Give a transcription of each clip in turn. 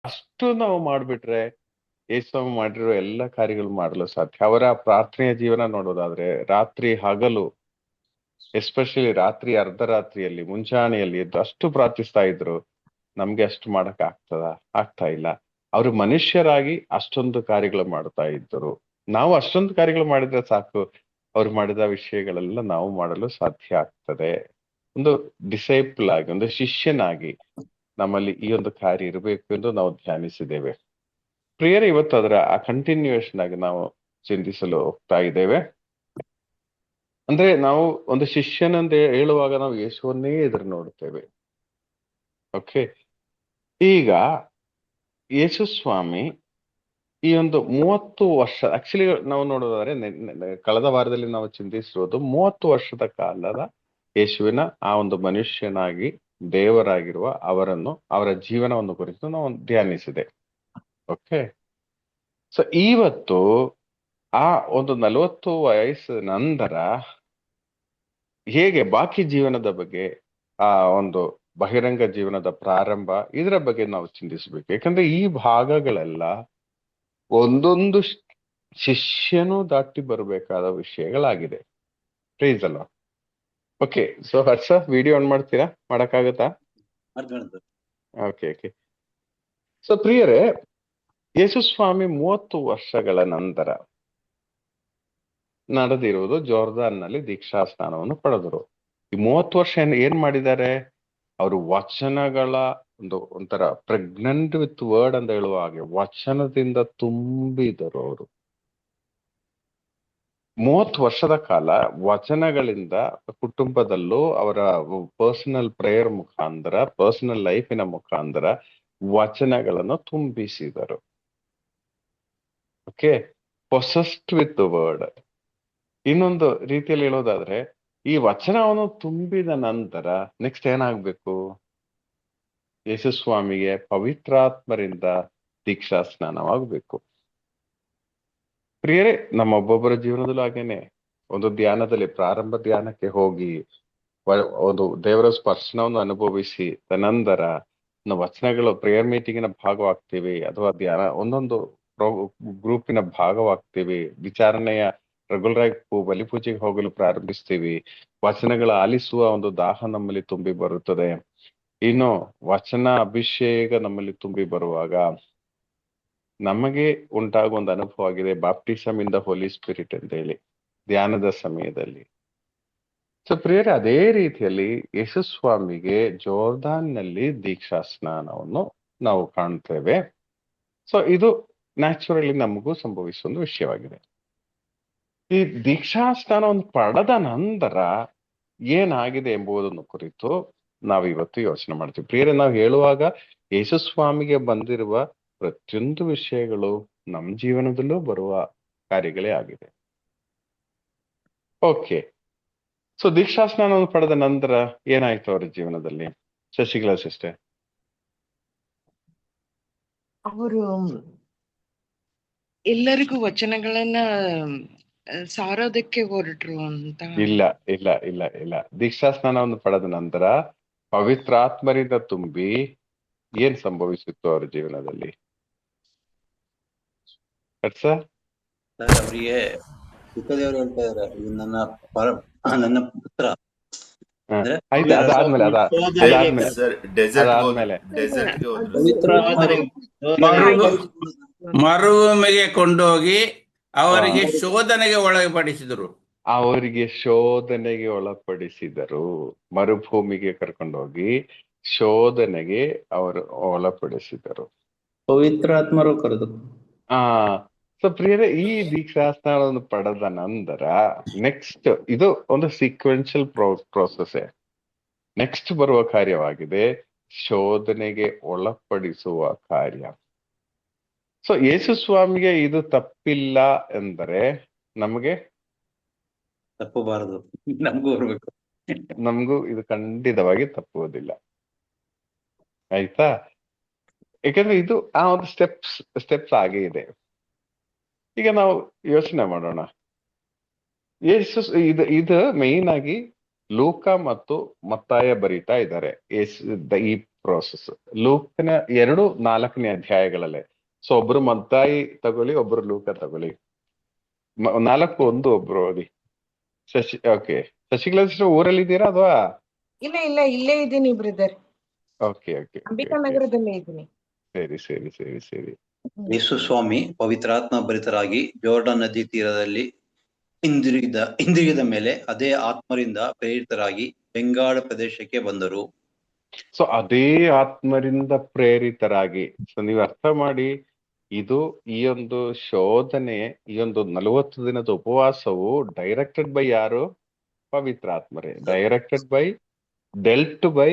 ಅಷ್ಟು ನಾವು ಮಾಡ್ಬಿಟ್ರೆ ಯೇಸು ಮಾಡಿರೋ ಎಲ್ಲ ಕಾರ್ಯಗಳು ಮಾಡಲು ಸಾಧ್ಯ. ಅವರ ಪ್ರಾರ್ಥನೆಯ ಜೀವನ ನೋಡೋದಾದ್ರೆ ರಾತ್ರಿ ಹಗಲು, ಎಸ್ಪೆಷಲಿ ರಾತ್ರಿ ಅರ್ಧರಾತ್ರಿಯಲ್ಲಿ ಮುಂಚಾಣೆಯಲ್ಲಿ ಎದ್ದು ಅಷ್ಟು ಪ್ರಾರ್ಥಿಸ್ತಾ ಇದ್ರು. ನಮ್ಗೆ ಅಷ್ಟು ಮಾಡಕ್ ಆಗ್ತಾ ಇಲ್ಲ. ಅವರು ಮನುಷ್ಯರಾಗಿ ಅಷ್ಟೊಂದು ಕಾರ್ಯಗಳು ಮಾಡ್ತಾ ಇದ್ದರು. ನಾವು ಅಷ್ಟೊಂದು ಕಾರ್ಯಗಳು ಮಾಡಿದ್ರೆ ಸಾಕು, ಅವ್ರು ಮಾಡಿದ ವಿಷಯಗಳೆಲ್ಲ ನಾವು ಮಾಡಲು ಸಾಧ್ಯ ಆಗ್ತದೆ. ಒಂದು ಡಿಸೈಪಲ್ ಆಗಿ, ಒಂದು ಶಿಷ್ಯನಾಗಿ ನಮ್ಮಲ್ಲಿ ಈ ಒಂದು ಕಾರ್ಯ ಇರಬೇಕು ಎಂದು ನಾವು ಧ್ಯಾನಿಸಿದ್ದೇವೆ. ಪ್ರಿಯರೇ, ಇವತ್ತು ಅದರ ಆ ಕಂಟಿನ್ಯೂಯೇಷನ್ ಆಗಿ ನಾವು ಚಿಂತಿಸಲು ಹೋಗ್ತಾ ಇದ್ದೇವೆ. ಅಂದ್ರೆ ನಾವು ಒಂದು ಶಿಷ್ಯನಂತ ಹೇಳುವಾಗ ನಾವು ಯೇಸುವನ್ನೇ ಎದುರು ನೋಡುತ್ತೇವೆ. ಓಕೆ, ಈಗ ಯೇಸು ಸ್ವಾಮಿ ಈ ಒಂದು 30 ವರ್ಷ, ಆಕ್ಚುಲಿ ನಾವು ನೋಡೋದಾದ್ರೆ ಕಳೆದ ವಾರದಲ್ಲಿ ನಾವು ಚಿಂತಿಸಿರೋದು 30 ವರ್ಷದ ಕಾಲದ ಯೇಸುವಿನ ಆ ಒಂದು ಮನುಷ್ಯನಾಗಿ ದೇವರಾಗಿರುವ ಅವರನ್ನು, ಅವರ ಜೀವನವನ್ನು ಕುರಿತು ನಾವು ಧ್ಯಾನಿಸಿದೆ. ಓಕೆ, ಸೊ ಇವತ್ತು ಆ ಒಂದು 40 ವಯಸ್ಸಿನ ನಂತರ ಹೇಗೆ ಬಾಕಿ ಜೀವನದ ಬಗ್ಗೆ, ಆ ಒಂದು ಬಹಿರಂಗ ಜೀವನದ ಪ್ರಾರಂಭ, ಇದರ ಬಗ್ಗೆ ನಾವು ಚಿಂತಿಸಬೇಕು. ಯಾಕಂದ್ರೆ ಈ ಭಾಗಗಳೆಲ್ಲ ಒಂದೊಂದು ಶಿಷ್ಯನು ದಾಟಿ ಬರಬೇಕಾದ ವಿಷಯಗಳಾಗಿದೆ. ಪ್ಲೀಸ್ ಅಲ್ವಾ? Okay, so Harsha, video on ಮಾಡ್ತೀರಾ? ಮಾಡಕ್ಕಾಗತ್ತಾ? ಓಕೆ. ಸೊ ಪ್ರಿಯರೇ, ಯೇಸು ಸ್ವಾಮಿ 30 ವರ್ಷಗಳ ನಂತರ ನಡೆದಿರುವುದು ಜೋರ್ದಾನ್ನಲ್ಲಿ ದೀಕ್ಷಾ ಸ್ನಾನವನ್ನು ಪಡೆದರು. ಈ 30 ವರ್ಷ ಏನ್ ಮಾಡಿದ್ದಾರೆ? ಅವರು ವಚನಗಳ ಒಂಥರ ಪ್ರೆಗ್ನೆಂಟ್ ವಿತ್ ವರ್ಡ್ ಅಂತ ಹೇಳುವ ಹಾಗೆ ವಚನದಿಂದ ತುಂಬಿದರು. ಅವರು 30 ವರ್ಷದ ಕಾಲ ವಚನಗಳಿಂದ ಕುಟುಂಬದಲ್ಲೂ ಅವರ ಪರ್ಸನಲ್ ಪ್ರೇಯರ್ ಮುಖಾಂತರ, ಪರ್ಸನಲ್ ಲೈಫಿನ ಮುಖಾಂತರ ವಚನಗಳನ್ನು ತುಂಬಿಸಿದರು. Okay, possessed with the word. ಇನ್ನೊಂದು ರೀತಿಯಲ್ಲಿ ಹೇಳೋದಾದ್ರೆ, ಈ ವಚನವನ್ನು ತುಂಬಿದ ನಂತರ ನೆಕ್ಸ್ಟ್ ಏನಾಗ್ಬೇಕು? ಯೇಸು ಸ್ವಾಮಿಗೆ ಪವಿತ್ರಾತ್ಮರಿಂದ ದೀಕ್ಷಾ ಸ್ನಾನವಾಗಬೇಕು. ಪ್ರಿಯರೇ, ನಮ್ಮ ಒಬ್ಬೊಬ್ಬರ ಜೀವನದಲ್ಲೂ ಹಾಗೇನೆ ಒಂದು ಧ್ಯಾನದಲ್ಲಿ, ಪ್ರಾರಂಭ ಧ್ಯಾನಕ್ಕೆ ಹೋಗಿ ಒಂದು ದೇವರ ಸ್ಪರ್ಶನವನ್ನು ಅನುಭವಿಸಿ ತದನಂತರ ವಚನಗಳು ಪ್ರೇಯರ್ ಮೀಟಿಂಗಿನ ಭಾಗವಾಗ್ತೀವಿ, ಅಥವಾ ಧ್ಯಾನ ಒಂದೊಂದು ಗ್ರೂಪಿನ ಭಾಗವಾಗ್ತೀವಿ, ವಿಚಾರಣೆಯ ರೆಗ್ಯುಲರ್ ಆಗಿ ಬಲಿಪೂಜೆಗೆ ಹೋಗಲು ಪ್ರಾರಂಭಿಸ್ತೀವಿ, ವಚನಗಳ ಆಲಿಸುವ ಒಂದು ದಾಹ ನಮ್ಮಲ್ಲಿ ತುಂಬಿ ಬರುತ್ತದೆ. ಇನ್ನು ವಚನ ಅಭಿಷೇಕ ನಮ್ಮಲ್ಲಿ ತುಂಬಿ ಬರುವಾಗ ನಮಗೆ ಉಂಟಾಗುವ ಒಂದು ಅನುಭವ ಆಗಿದೆ, ಬಾಪ್ಟಿಸಮ್ ಇನ್ ದ ಹೋಲಿ ಸ್ಪಿರಿಟ್ ಅಂತ ಹೇಳಿ ಧ್ಯಾನದ ಸಮಯದಲ್ಲಿ. ಸೊ ಪ್ರಿಯರೇ, ಅದೇ ರೀತಿಯಲ್ಲಿ ಯೇಸು ಸ್ವಾಮಿಗೆ ಜೋರ್ದಾನ್ನಲ್ಲಿ ದೀಕ್ಷಾ ಸ್ನಾನವನ್ನು ನಾವು ಕಾಣ್ತೇವೆ. ಸೊ ಇದು ನ್ಯಾಚುರಲಿ ನಮಗೂ ಸಂಭವಿಸುವ ಒಂದು ವಿಷಯವಾಗಿದೆ. ಈ ದೀಕ್ಷಾ ಸ್ನಾನವನ್ನು ಪಡೆದ ನಂತರ ಏನಾಗಿದೆ ಎಂಬುದನ್ನು ಕುರಿತು ನಾವು ಇವತ್ತು ಯೋಚನೆ ಮಾಡ್ತೀವಿ. ಪ್ರಿಯರೇ, ನಾವು ಹೇಳುವಾಗ ಯೇಸು ಸ್ವಾಮಿಗೆ ಬಂದಿರುವ ಪ್ರತಿಯೊಂದು ವಿಷಯಗಳು ನಮ್ಮ ಜೀವನದಲ್ಲೂ ಬರುವ ಕಾರ್ಯಗಳೇ ಆಗಿದೆ. ಓಕೆ, ಸೊ ದೀಕ್ಷಾ ಸ್ನಾನವನ್ನು ಪಡೆದ ನಂತರ ಏನಾಯ್ತು ಅವರ ಜೀವನದಲ್ಲಿ? ಶಶಿಕಲಾ ಸಿಸ್ಟರ್. ಅವರು ಎಲ್ಲರಿಗೂ ವಚನಗಳನ್ನ ಸಾರೋದಕ್ಕೆ ಹೊರಟ್ರು ಅಂತ? ಇಲ್ಲ. ದೀಕ್ಷಾ ಸ್ನಾನವನ್ನು ಪಡೆದ ನಂತರ ಪವಿತ್ರಾತ್ಮರಿಂದ ತುಂಬಿ ಏನ್ ಸಂಭವಿಸಿತ್ತು ಅವರ ಜೀವನದಲ್ಲಿ? ಅವರಿಗೆ ಸುಖದೇವರು ಹೇಳ್ತಾ ಇದಾರೆ, ಇದು ನನ್ನ ಪುತ್ರ. ಮರುಭೂಮಿಗೆ ಕೊಂಡೋಗಿ ಅವರಿಗೆ ಶೋಧನೆಗೆ ಒಳಪಡಿಸಿದರು. ಮರುಭೂಮಿಗೆ ಕರ್ಕೊಂಡೋಗಿ ಶೋಧನೆಗೆ ಅವರು ಒಳಪಡಿಸಿದರು. ಪವಿತ್ರಾತ್ಮರು ಕರೆದು. ಸೊ ಪ್ರಿಯರೇ, ಈ ದೀಕ್ಷಾ ಸ್ನಾನವನ್ನು ಪಡೆದ ನಂತರ ನೆಕ್ಸ್ಟ್ ಇದು ಒಂದು ಸೀಕ್ವೆನ್ಷಿಯಲ್ ಪ್ರೋಸೆಸ್. ನೆಕ್ಸ್ಟ್ ಬರುವ ಕಾರ್ಯವಾಗಿದೆ ಶೋಧನೆಗೆ ಒಳಪಡಿಸುವ ಕಾರ್ಯ. ಸೊ ಯೇಸು ಸ್ವಾಮಿಗೆ ಇದು ತಪ್ಪಿಲ್ಲ ಎಂದರೆ ನಮಗೆ ತಪ್ಪಬಾರದು, ನಮಗೂ ಬರ್ಬೇಕು. ನಮಗೂ ಇದು ಖಂಡಿತವಾಗಿ ತಪ್ಪುವುದಿಲ್ಲ, ಆಯ್ತಾ? ಯಾಕಂದ್ರೆ ಇದು ಆ ಒಂದು ಸ್ಟೆಪ್ಸ್ ಆಗೇ ಇದೆ. ಈಗ ನಾವು ಯೋಚನೆ ಮಾಡೋಣ. ಯೇಸು ಇದು ಮೇನ್ ಆಗಿ ಲೂಕ ಮತ್ತು ಮತ್ತಾಯ ಬರೀತಾ ಇದ್ದಾರೆ. ಈ ಪ್ರೋಸೆಸ್. ಲೂಕನ 2-4ನೇ ಅಧ್ಯಾಯಗಳಲ್ಲೇ. ಸೊ ಒಬ್ರು ಮತ್ತಾಯಿ ತಗೊಳ್ಳಿ, ಒಬ್ರು ಲೂಕ ತಗೊಳ್ಳಿ. 4:1 ಒಬ್ರು ಓದಿ. ಓಕೆ, ಶಶಿಕಲಾ ಸಿಸ್ಟರ್ ಊರಲ್ಲಿದ್ದೀರಾ ಅಥವಾ? ಇಲ್ಲ ಇಲ್ಲ, ಇಲ್ಲೇ ಇದ್ದೀನಿ ಬ್ರದರ್, ಓಕೆ ಓಕೆ ಅಂಬಿಕಾ ನಗರದಲ್ಲೇ ಇದ್ದೀನಿ. ಸರಿ ಸರಿ ಸರಿ ಸರಿ. ಯೇಸು ಸ್ವಾಮಿ ಪವಿತ್ರಾತ್ಮ ಭರಿತರಾಗಿ ಜೋರ್ಡನ್ ನದಿ ತೀರದಲ್ಲಿ ಹಿಂದಿರುಗಿದ ಮೇಲೆ ಅದೇ ಆತ್ಮರಿಂದ ಪ್ರೇರಿತರಾಗಿ ಬೆಂಗಾಳ ಪ್ರದೇಶಕ್ಕೆ ಬಂದರು. ಸೊ ಅದೇ ಆತ್ಮರಿಂದ ಪ್ರೇರಿತರಾಗಿ. ಸೊ ನೀವು ಅರ್ಥ ಮಾಡಿ, ಇದು ಈ ಒಂದು ಶೋಧನೆ, ಈ ಒಂದು 40 ದಿನದ ಉಪವಾಸವು ಡೈರೆಕ್ಟೆಡ್ ಬೈ ಯಾರು? ಪವಿತ್ರಾತ್ಮರೇ. ಡೈರೆಕ್ಟೆಡ್ ಬೈ, ಡೆಲ್ಟ್ ಬೈ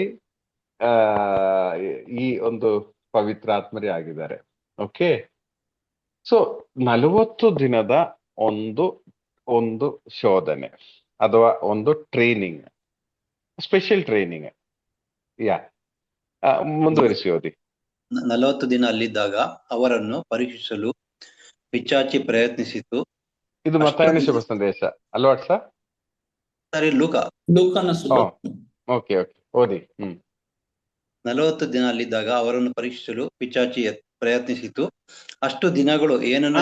ಈ ಒಂದು ಪವಿತ್ರಾತ್ಮರೇ ಆಗಿದ್ದಾರೆ. ಓಕೆ, ಸೊ 40 ದಿನದ ಒಂದು ಶೋಧನೆ ಅಥವಾ ಒಂದು ಟ್ರೈನಿಂಗ್, ಸ್ಪೆಷಲ್ ಟ್ರೈನಿಂಗ್. ಯಾ, ಮುಂದುವರಿಸಿ ಓದಿ. 40 ದಿನ ಅಲ್ಲಿದ್ದಾಗ ಅವರನ್ನು ಪರೀಕ್ಷಿಸಲು ಪಿಚಾಚಿ ಪ್ರಯತ್ನಿಸಿತು. ಇದು ಮತ್ತಾಯನ ಶುಭ ಸಂದೇಶ ಅಲ್ವಾ ಸರ್? ಸರಿ, ಲೂಕನ ಸುಭ. ಓಕೆ ಓಕೆ, ಓದಿ. 40 ದಿನ ಅಲ್ಲಿದ್ದಾಗ ಅವರನ್ನು ಪರೀಕ್ಷಿಸಲು ಪಿಚಾಚಿ ಪ್ರಯತ್ನಿಸಿತು. ಅಷ್ಟು ದಿನಗಳು ಏನನ್ನು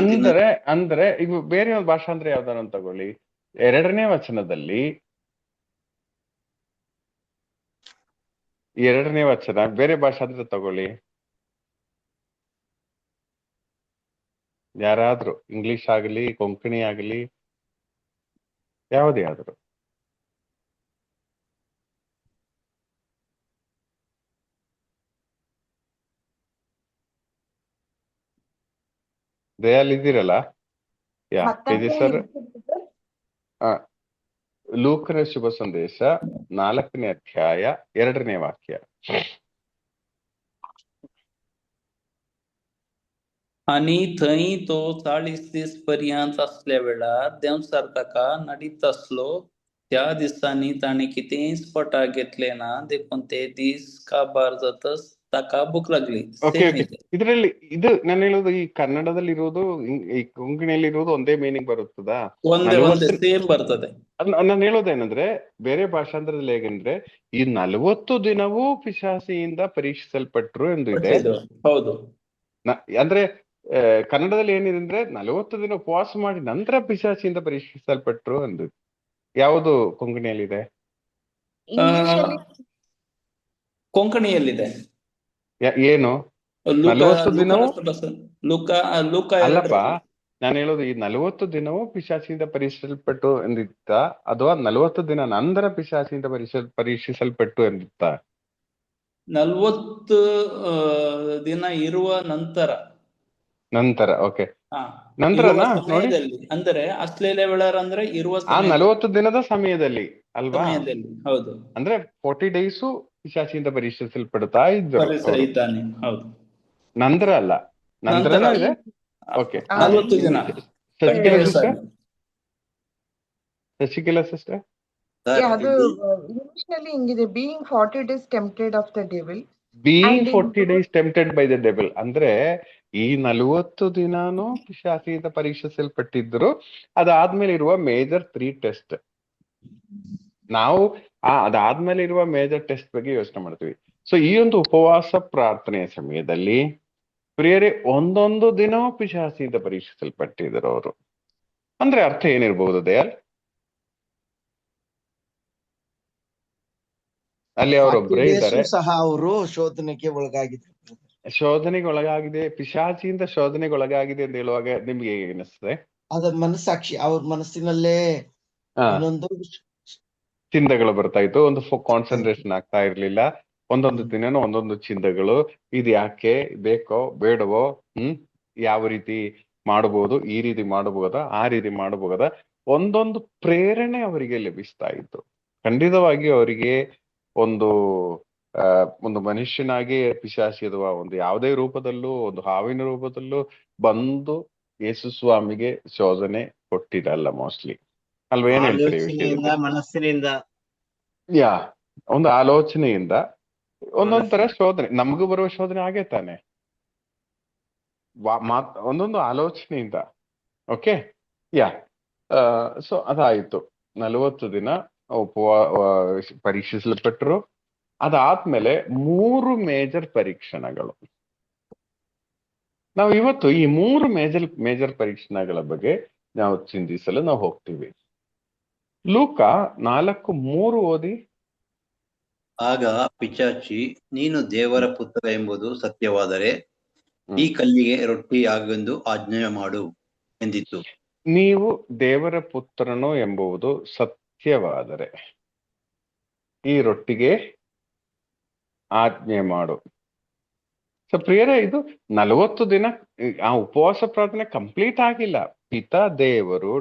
ಅಂದ್ರೆ ಈಗ ಬೇರೆ ಒಂದು ಭಾಷಾಂತರ ಯಾವ್ದಾರ ತಗೊಳ್ಳಿ. 2ನೇ ವಚನದಲ್ಲಿ 2ನೇ ವಚನ ಬೇರೆ ಭಾಷಾಂತರ ತಗೊಳ್ಳಿ. ಯಾರಾದ್ರೂ ಇಂಗ್ಲಿಷ್ ಆಗಲಿ, ಕೊಂಕಣಿ ಆಗಲಿ, ಯಾವುದೇ ಆದ್ರೂ. ದಯಾಲಿದ್ದೀರಲ್ಲ? ಯಾ, ಇದೆ ಸರ್. ಲೂಕನ ಶುಭ ಸಂದೇಶ 4ನೇ ಅಧ್ಯಾಯ 2ನೇ ವಾಕ್ಯ. आणि थंय तो 40 दीस पर्यंत असल्या वेळार देवसारखा का नडीत असलो. त्या दिसांनी ताणे कितेंय स्पटा घेतले ना, देखून ते दीस काबार जातच ताका भूक लागली. ಓಕೆ ಓಕೆ, ಇದರಲ್ಲಿ ಇದು ನಾನು ಹೇಳೋದು ಈ ಕನ್ನಡದಲ್ಲಿ ಇರೋದು, ಈ ಕೊಂಕಣಿಯಲ್ಲಿ ಇರೋದು ಒಂದೇ ಮೀನಿಂಗ್ ಬರುತ್ತದಾ? ಒಂದೇ ಸೇಮ್ ಬರ್ತದೆ. ನಾನು ಹೇಳೋದೇನಂದ್ರೆ, ಬೇರೆ ಭಾಷಾಂತರದಲ್ಲಿ ಹೇಗಂದ್ರೆ, ಈ 40 ದಿನವೂ ಪಿಶಾಚಿಯಿಂದ ಪರೀಕ್ಷಿಸಲ್ಪಟ್ರು ಎಂದು ಇದೆ. ಹೌದು, ಅಂದ್ರೆ ಕನ್ನಡದಲ್ಲಿ ಏನಿದೆ ಅಂದ್ರೆ 40 ದಿನ ಉಪವಾಸ ಮಾಡಿ ನಂತರ ಪಿಶಾಚಿಯಿಂದ ಪರೀಕ್ಷಿಸಲ್ಪಟ್ರು ಎಂದು. ಯಾವುದು ಕೊಂಕಣಿಯಲ್ಲಿದೆ? ಕೊಂಕಣಿಯಲ್ಲಿದೆ. ಏನು? 40 ದಿನವೂ ಅಲ್ಲಪ್ಪ, ನಾನು ಹೇಳೋದು ಈ 40 ದಿನವೂ ಪಿಶಾಚಿಯಿಂದ ಪರೀಕ್ಷಿಸಲ್ಪಟ್ಟು ಎಂದಿತ್ತ, ಅಥವಾ 40 ದಿನ ನಂತರ ಪಿಶಾಚಿಯಿಂದ ಪರೀಕ್ಷಿಸಲ್ಪಟ್ಟು ಎಂದಿತ್ತ? 40 ದಿನ ಇರುವ ನಂತರ. ಓಕೆ, ನಂತರನಾ ನೋಡಿ, ಅಂದ್ರೆ ಅಶ್ಲೀಲ ವೇಳಾರ್ ಅಂದ್ರೆ ಇರುವ ಆ 40 ದಿನದ ಸಮಯದಲ್ಲಿ ಅಲ್ವಾ? ಹೌದು, ಅಂದ್ರೆ 40 ಡೇಸು ಪಿಶಾಚಿಯಿಂದ ಪರೀಕ್ಷಿಸಲ್ಪಡ್ತಾ ಇದ್ರು. ಹೌದು, ನಂತರ ಅಲ್ಲ, ನಂತರನೂ ಇದೆ. ಓಕೆ, 40 ದಿನ. ಶಶಿಕಲಾ ಸಿಸ್ಟರ್, ಅದು ಇಂಗ್ಲಿಷ್ನಲ್ಲಿ ಹಿಂಗಿದೆ, being 40 days tempted of the devil. Being 40 days tempted by the devil ಅಂದ್ರೆ ಈ 40 ದಿನಾನು ಪಿಶಾಚಿಯಿಂದ ಪರೀಕ್ಷಿಸಲ್ಪಟ್ಟಿದ್ರು. ಅದಾದ್ಮೇಲೆ ಇರುವ ಮೇಜರ್ 3 ಟೆಸ್ಟ್. ನಾವು ಅದಾದ್ಮೇಲೆ ಇರುವ ಮೇಜರ್ ಟೆಸ್ಟ್ ಬಗ್ಗೆ ಯೋಚನೆ ಮಾಡ್ತೀವಿ. ಸೊ ಈ ಒಂದು ಉಪವಾಸ ಪ್ರಾರ್ಥನೆಯ ಸಮಯದಲ್ಲಿ ಪ್ರಿಯರೇ, ಒಂದೊಂದು ದಿನವೂ ಪಿಶಾಚಿಯಿಂದ ಪರೀಕ್ಷಿಸಲ್ಪಟ್ಟಿದ್ರು ಅವರು. ಅಂದ್ರೆ ಅರ್ಥ ಏನಿರ್ಬಹುದು ದಯಾಲ್? ಅಲ್ಲಿ ಅವರೊಬ್ಬರೇ ಇದ್ದಾರೆ, ಸಹ ಅವರು ಶೋಧನೆಗೆ ಒಳಗಾಗಿದೆ, ಪಿಶಾಚಿಯಿಂದ ಶೋಧನೆಗೆ ಒಳಗಾಗಿದೆ ಅಂತ ಹೇಳುವಾಗ ನಿಮ್ಗೆ ಹೇಗೆ ಅನಿಸ್ತದೆ? ಅದ ಮನಸ್ಸಾಕ್ಷಿ, ಅವ್ರ ಮನಸ್ಸಿನಲ್ಲೇ ಇನ್ನೊಂದು ಚಿಂತೆಗಳು ಬರ್ತಾ ಇತ್ತು, ಒಂದು ಕಾನ್ಸಂಟ್ರೇಷನ್ ಆಗ್ತಾ ಇರ್ಲಿಲ್ಲ. ಒಂದೊಂದು ದಿನನೂ ಒಂದೊಂದು ಚಿಂತೆಗಳು. ಇದು ಯಾಕೆ, ಬೇಕೋ ಬೇಡವೋ, ಯಾವ ರೀತಿ ಮಾಡಬಹುದು, ಈ ರೀತಿ ಮಾಡಬಹುದಾ, ಆ ರೀತಿ ಮಾಡಬಹುದಾ, ಒಂದೊಂದು ಪ್ರೇರಣೆ ಅವರಿಗೆ ಲಭಿಸ್ತಾ ಇತ್ತು. ಖಂಡಿತವಾಗಿ ಅವರಿಗೆ ಒಂದು ಮನುಷ್ಯನಾಗಿ ಪಿಶಾಚಿ ಅಥವಾ ಒಂದು ಯಾವುದೇ ರೂಪದಲ್ಲೂ, ಒಂದು ಹಾವಿನ ರೂಪದಲ್ಲೂ ಬಂದು ಯೇಸು ಸ್ವಾಮಿಗೆ ಶೋಧನೆ ಕೊಟ್ಟಿರಲ್ಲ ಮೋಸ್ಟ್ಲಿ ಅಲ್ವಾ? ಏನ್ ಹೇಳ್ತೀರಿ ಮನಸ್ಸಿನಿಂದ? ಒಂದು ಆಲೋಚನೆಯಿಂದ ಒಂದೊಂದ್ ತರ ಶೋಧನೆ. ನಮಗೂ ಬರುವ ಶೋಧನೆ ಆಗೇ ತಾನೆ, ಒಂದೊಂದು ಆಲೋಚನೆಯಿಂದ. Okay, so ಅದಾಯ್ತು. 40 ದಿನ ಪರೀಕ್ಷಿಸಲ್ಪಟ್ಟರು. ಅದಾದ್ಮೇಲೆ 3 ಮೇಜರ್ ಪರೀಕ್ಷಣಗಳು. ನಾವು ಇವತ್ತು ಈ 3 ಮೇಜರ್ ಪರೀಕ್ಷಣಗಳ ಬಗ್ಗೆ ನಾವು ಚಿಂತಿಸಲು ನಾವು ಹೋಗ್ತೀವಿ. ಲೂಕ 4:3 ಓದಿ. ಆಗ ಪಿಚಾಚಿ, ನೀನು ದೇವರ ಪುತ್ರ ಎಂಬುದು ಸತ್ಯವಾದರೆ ಈ ಕಲ್ಲಿಗೆ ರೊಟ್ಟಿ ಆಗೆಂದು ಆಜ್ಞೆ ಮಾಡು ಎಂದಿತ್ತು. ನೀವು ದೇವರ ಪುತ್ರನು ಎಂಬುದು ಸತ್ಯವಾದರೆ ಈ ರೊಟ್ಟಿಗೆ ಆಜ್ಞೆ ಮಾಡು. ಸೊ ಪ್ರಿಯರೇ, ಇದು 40 ದಿನ ಆ ಉಪವಾಸ ಪ್ರಾರ್ಥನೆ ಕಂಪ್ಲೀಟ್ ಆಗಿಲ್ಲ. ಪಿತಾ ದೇವರು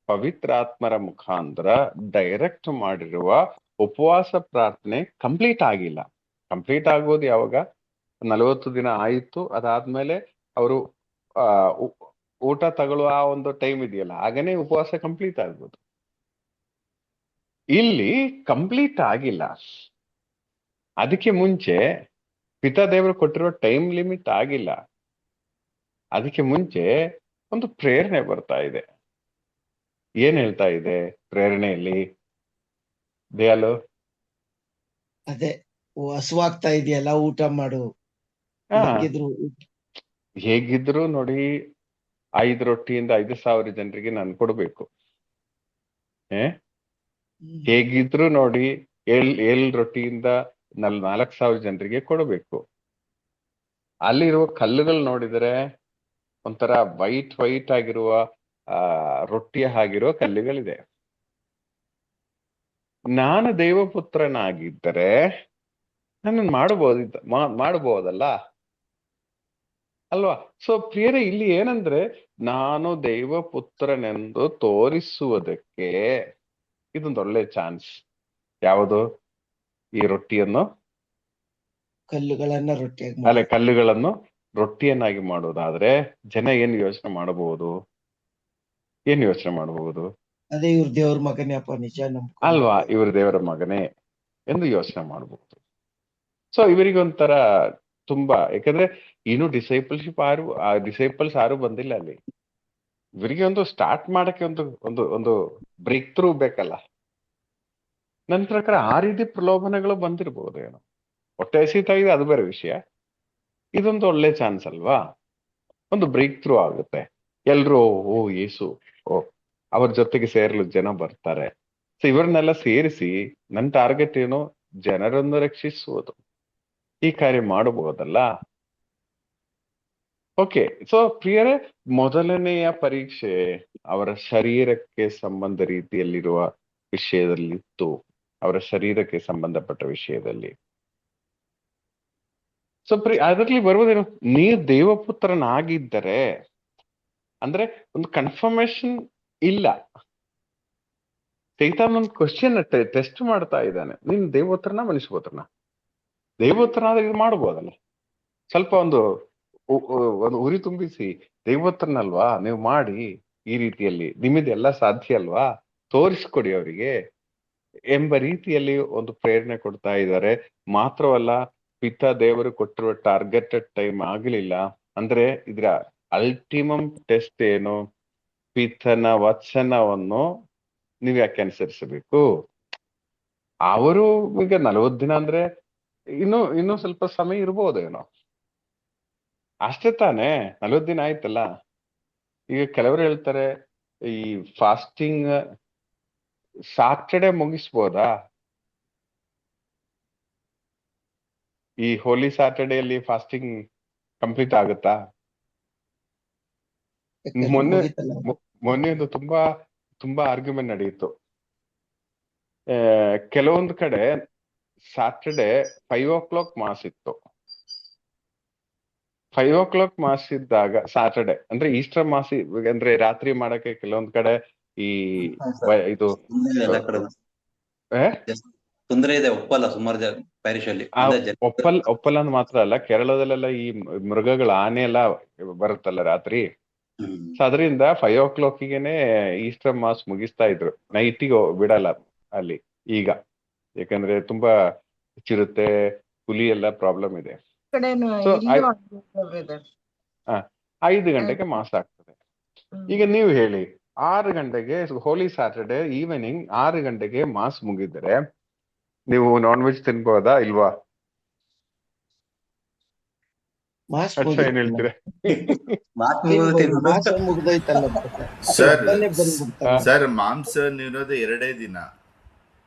ಪವಿತ್ರಾತ್ಮರ ಮುಖಾಂತರ ಡೈರೆಕ್ಟ್ ಮಾಡಿರುವ ಉಪವಾಸ ಪ್ರಾರ್ಥನೆ ಕಂಪ್ಲೀಟ್ ಆಗಿಲ್ಲ. ಕಂಪ್ಲೀಟ್ ಆಗೋದು ಯಾವಾಗ? 40 ದಿನ ಆಯಿತು, ಅದಾದ್ಮೇಲೆ ಅವರು ಊಟ ತಗೊಳ್ಳುವ ಆ ಒಂದು ಟೈಮ್ ಇದೆಯಲ್ಲ, ಆಗನೇ ಉಪವಾಸ ಕಂಪ್ಲೀಟ್ ಆಗ್ಬೋದು. ಇಲ್ಲಿ ಕಂಪ್ಲೀಟ್ ಆಗಿಲ್ಲ. ಅದಕ್ಕೆ ಮುಂಚೆ ಪಿತಾ ದೇವರು ಕೊಟ್ಟಿರೋ ಟೈಮ್ ಲಿಮಿಟ್ ಆಗಿಲ್ಲ. ಅದಕ್ಕೆ ಮುಂಚೆ ಒಂದು ಪ್ರೇರಣೆ ಬರ್ತಾ ಇದೆ. ಏನ್ ಹೇಳ್ತಾ ಇದೆ ಪ್ರೇರಣೆಯಲ್ಲಿ ದಯಾಲು? ಅದೇ ಹಸುವಾಗ್ತಾ ಇದೆಯಲ್ಲ, ಊಟ ಮಾಡು. ಹೇಗಿದ್ರು ನೋಡಿ, 5 ರೊಟ್ಟಿಯಿಂದ 5,000 ಜನರಿಗೆ ನಾನು ಕೊಡ್ಬೇಕು. ಹೇಗಿದ್ರು ನೋಡಿ 7 ರೊಟ್ಟಿಯಿಂದ 4,000 ಜನರಿಗೆ ಕೊಡಬೇಕು. ಅಲ್ಲಿರುವ ಕಲ್ಲುಗಳು ನೋಡಿದರೆ ಒಂಥರ ವೈಟ್ ಆಗಿರುವ ರೊಟ್ಟಿಯ ಹಾಗಿರುವ ಕಲ್ಲುಗಳಿದೆ. ನಾನು ದೇವಪುತ್ರನಾಗಿದ್ದರೆ ನಾನು ಮಾಡಬಹುದಲ್ಲ ಅಲ್ವಾ? ಸೊ ಪ್ರಿಯರೇ, ಇಲ್ಲಿ ಏನಂದ್ರೆ, ನಾನು ದೇವಪುತ್ರನೆಂದು ತೋರಿಸುವುದಕ್ಕೆ ಇದೊಂದು ಒಳ್ಳೆ ಚಾನ್ಸ್. ಯಾವುದು? ಈ ರೊಟ್ಟಿಯನ್ನು ಕಲ್ಲುಗಳನ್ನು ರೊಟ್ಟಿಯನ್ನಾಗಿ ಮಾಡುವುದಾದ್ರೆ ಜನ ಏನ್ ಯೋಚನೆ ಮಾಡಬಹುದು? ಅದೇ ಇವ್ರ ದೇವ್ರ ಮಗನೇ ಅಪ್ಪ, ನಿಜ ಅಲ್ವಾ, ಇವ್ರ ದೇವರ ಮಗನೇ ಎಂದು ಯೋಚನೆ ಮಾಡಬಹುದು. ಸೊ ಇವರಿಗೊಂಥರ ತುಂಬಾ, ಯಾಕಂದ್ರೆ ಇನ್ನು ಡಿಸೈಪಲ್ಸ್ ಯಾರು ಬಂದಿಲ್ಲ ಅಲ್ಲಿ. ಇವರಿಗೆ ಒಂದು ಸ್ಟಾರ್ಟ್ ಮಾಡಕ್ಕೆ ಒಂದು ಬ್ರೇಕ್ ಥ್ರೂ ಬೇಕಲ್ಲ. ನನ್ನ ಪ್ರಕಾರ ಆ ರೀತಿ ಪ್ರಲೋಭನೆಗಳು ಬಂದಿರಬಹುದು ಏನೋ. ಹೊಟ್ಟೆ ಹಸಿತಾ ಇದೆ, ಅದು ಬೇರೆ ವಿಷಯ. ಇದೊಂದು ಒಳ್ಳೆ ಚಾನ್ಸ್ ಅಲ್ವಾ? ಒಂದು ಬ್ರೇಕ್ ಥ್ರೂ ಆಗುತ್ತೆ. ಎಲ್ರು ಯೇಸು ಅವ್ರ ಜೊತೆಗೆ ಸೇರಲು ಜನ ಬರ್ತಾರೆ. ಸೊ ಇವರನ್ನೆಲ್ಲ ಸೇರಿಸಿ ನನ್ನ ಟಾರ್ಗೆಟ್ ಏನು? ಜನರನ್ನು ರಕ್ಷಿಸುವುದು. ಈ ಕಾರ್ಯ ಮಾಡಬಹುದಲ್ಲ? ಓಕೆ. ಸೊ ಪ್ರಿಯರೇ, ಮೊದಲನೆಯ ಪರೀಕ್ಷೆ ಅವರ ಶರೀರಕ್ಕೆ ಸಂಬಂಧ ರೀತಿಯಲ್ಲಿರುವ ವಿಷಯದಲ್ಲಿತ್ತು. ಅವರ ಶರೀರಕ್ಕೆ ಸಂಬಂಧಪಟ್ಟ ವಿಷಯದಲ್ಲಿ. ಸೊ ಅದರಲ್ಲಿ ಬರುವುದೇನು? ನೀವು ದೇವಪುತ್ರನಾಗಿದ್ದರೆ ಅಂದ್ರೆ ಒಂದು ಕನ್ಫರ್ಮೇಶನ್ ಇಲ್ಲ. ಸೈತಾನ್ ಒಂದು ಕ್ವಶನ್ ಟೆಸ್ಟ್ ಮಾಡ್ತಾ ಇದ್ದಾನೆ. ನೀನ್ ದೇವಪುತ್ರನ ಮನುಷ್ಯಪುತ್ರನ? ದೇವಪುತ್ರನಾದ್ರೆ ಇದು ಮಾಡ್ಬೋದಲ್ಲ, ಸ್ವಲ್ಪ ಒಂದು ಉರಿ ತುಂಬಿಸಿ, ದೇವಪುತ್ರನಲ್ವಾ ನೀವು ಮಾಡಿ, ಈ ರೀತಿಯಲ್ಲಿ ನಿಮ್ಮಿದೆಲ್ಲ ಸಾಧ್ಯ ಅಲ್ವಾ, ತೋರಿಸ್ಕೊಡಿ ಅವರಿಗೆ ಎಂಬ ರೀತಿಯಲ್ಲಿ ಒಂದು ಪ್ರೇರಣೆ ಕೊಡ್ತಾ ಇದ್ದಾರೆ. ಮಾತ್ರವಲ್ಲ, ಪಿತಾ ದೇವರು ಕೊಟ್ಟಿರುವ ಟಾರ್ಗೆಟೆಡ್ ಟೈಮ್ ಆಗಲಿಲ್ಲ. ಅಂದ್ರೆ ಇದರ ಅಲ್ಟಿಮಮ್ ಟೆಸ್ಟ್ ಏನು? ಪಿತನ ವಚನವನ್ನು ನೀವು ಯಾಕೆ ಅನುಸರಿಸಬೇಕು? ಅವರು ಈಗ 40 ದಿನ ಅಂದ್ರೆ ಇನ್ನು ಸ್ವಲ್ಪ ಸಮಯ ಇರ್ಬೋದೇನೋ, ಅಷ್ಟೇ ತಾನೇ. 40 ದಿನ ಆಯ್ತಲ್ಲ. ಈಗ ಕೆಲವರು ಹೇಳ್ತಾರೆ ಈ ಫಾಸ್ಟಿಂಗ್ ಸಾಟರ್ಡೆ ಮುಗಿಸ್ಬೋದಾ? ಈ ಹೋಲಿ ಸ್ಯಾಟರ್ಡೇಯಲ್ಲಿ ಫಾಸ್ಟಿಂಗ್ ಕಂಪ್ಲೀಟ್ ಆಗುತ್ತಾ? ಮೊನ್ನೆ ಒಂದು ತುಂಬಾ ಆರ್ಗ್ಯುಮೆಂಟ್ ನಡೆಯಿತು. ಕೆಲವೊಂದು ಕಡೆ ಸ್ಯಾಟರ್ಡೆ 5 o'clock ಮಾಸ್ ಇತ್ತು. 5 o'clock ಮಾಸ್ ಇದ್ದಾಗ ಸ್ಯಾಟರ್ಡೆ ಅಂದ್ರೆ ಈಸ್ಟರ್ ಮಾಸ್, ಅಂದ್ರೆ ರಾತ್ರಿ ಮಾಡಕ್ಕೆ ಕೆಲವೊಂದ್ ಕಡೆ ಈ ಇದು ತೊಂದರೆ ಇದೆ. ಒಪ್ಪಲ್ಲ ಸುಮಾರು ಪ್ಯಾರಿಶ್ ಅಲ್ಲಿ. ಒಪ್ಪಲ್ಲ ಅಂತ ಮಾತ್ರ ಅಲ್ಲ, ಕೇರಳದಲ್ಲೆಲ್ಲ ಈ ಮೃಗಗಳ ಆನೆ ಎಲ್ಲ ಬರುತ್ತಲ್ಲ ರಾತ್ರಿ. ಸೊ ಅದರಿಂದ 5 o'clockಗೆನೆ ಈಸ್ಟರ್ ಮಾಸ್ ಮುಗಿಸ್ತಾ ಇದ್ರು. ನೈಟಿಗೆ ಬಿಡಲ್ಲ ಅಲ್ಲಿ ಈಗ, ಯಾಕಂದ್ರೆ ತುಂಬಾ ಚಿರತೆ, ಹುಲಿ ಎಲ್ಲ ಪ್ರಾಬ್ಲಮ್ ಇದೆ. 5 ಗಂಟೆಗೆ ಮಾಸ್ ಆಗ್ತದೆ. ಈಗ ನೀವು ಹೇಳಿ, 6 ಗಂಟೆಗೆ ಹೋಲಿ ಸ್ಯಾಟರ್ಡೆ ಈವ್ನಿಂಗ್ 6 ಗಂಟೆಗೆ ಮಾಸ್ ಮುಗಿದರೆ ನೀವು ನಾನ್ ವೆಜ್ ತಿನ್ಬೋದಾ ಇಲ್ವಾ? ಮಾಸ್ ಅಚ್ಚ ಏನ್ ಹೇಳ್ತೀರಾ? ಮಾತು ತಿನ್ಬೋದು, ತಿನ್ನೋದು. ಮಾಸ ಮುಗ್ದೋಯ್ತಲ್ಲ ಸರ್ ಒಬ್ಬನೇ ಬಂದ್ಬಿಡ್ತಾನೆ. ಸರ್ ಮಾಂಸ ಇರೋದು 2 ದಿನ.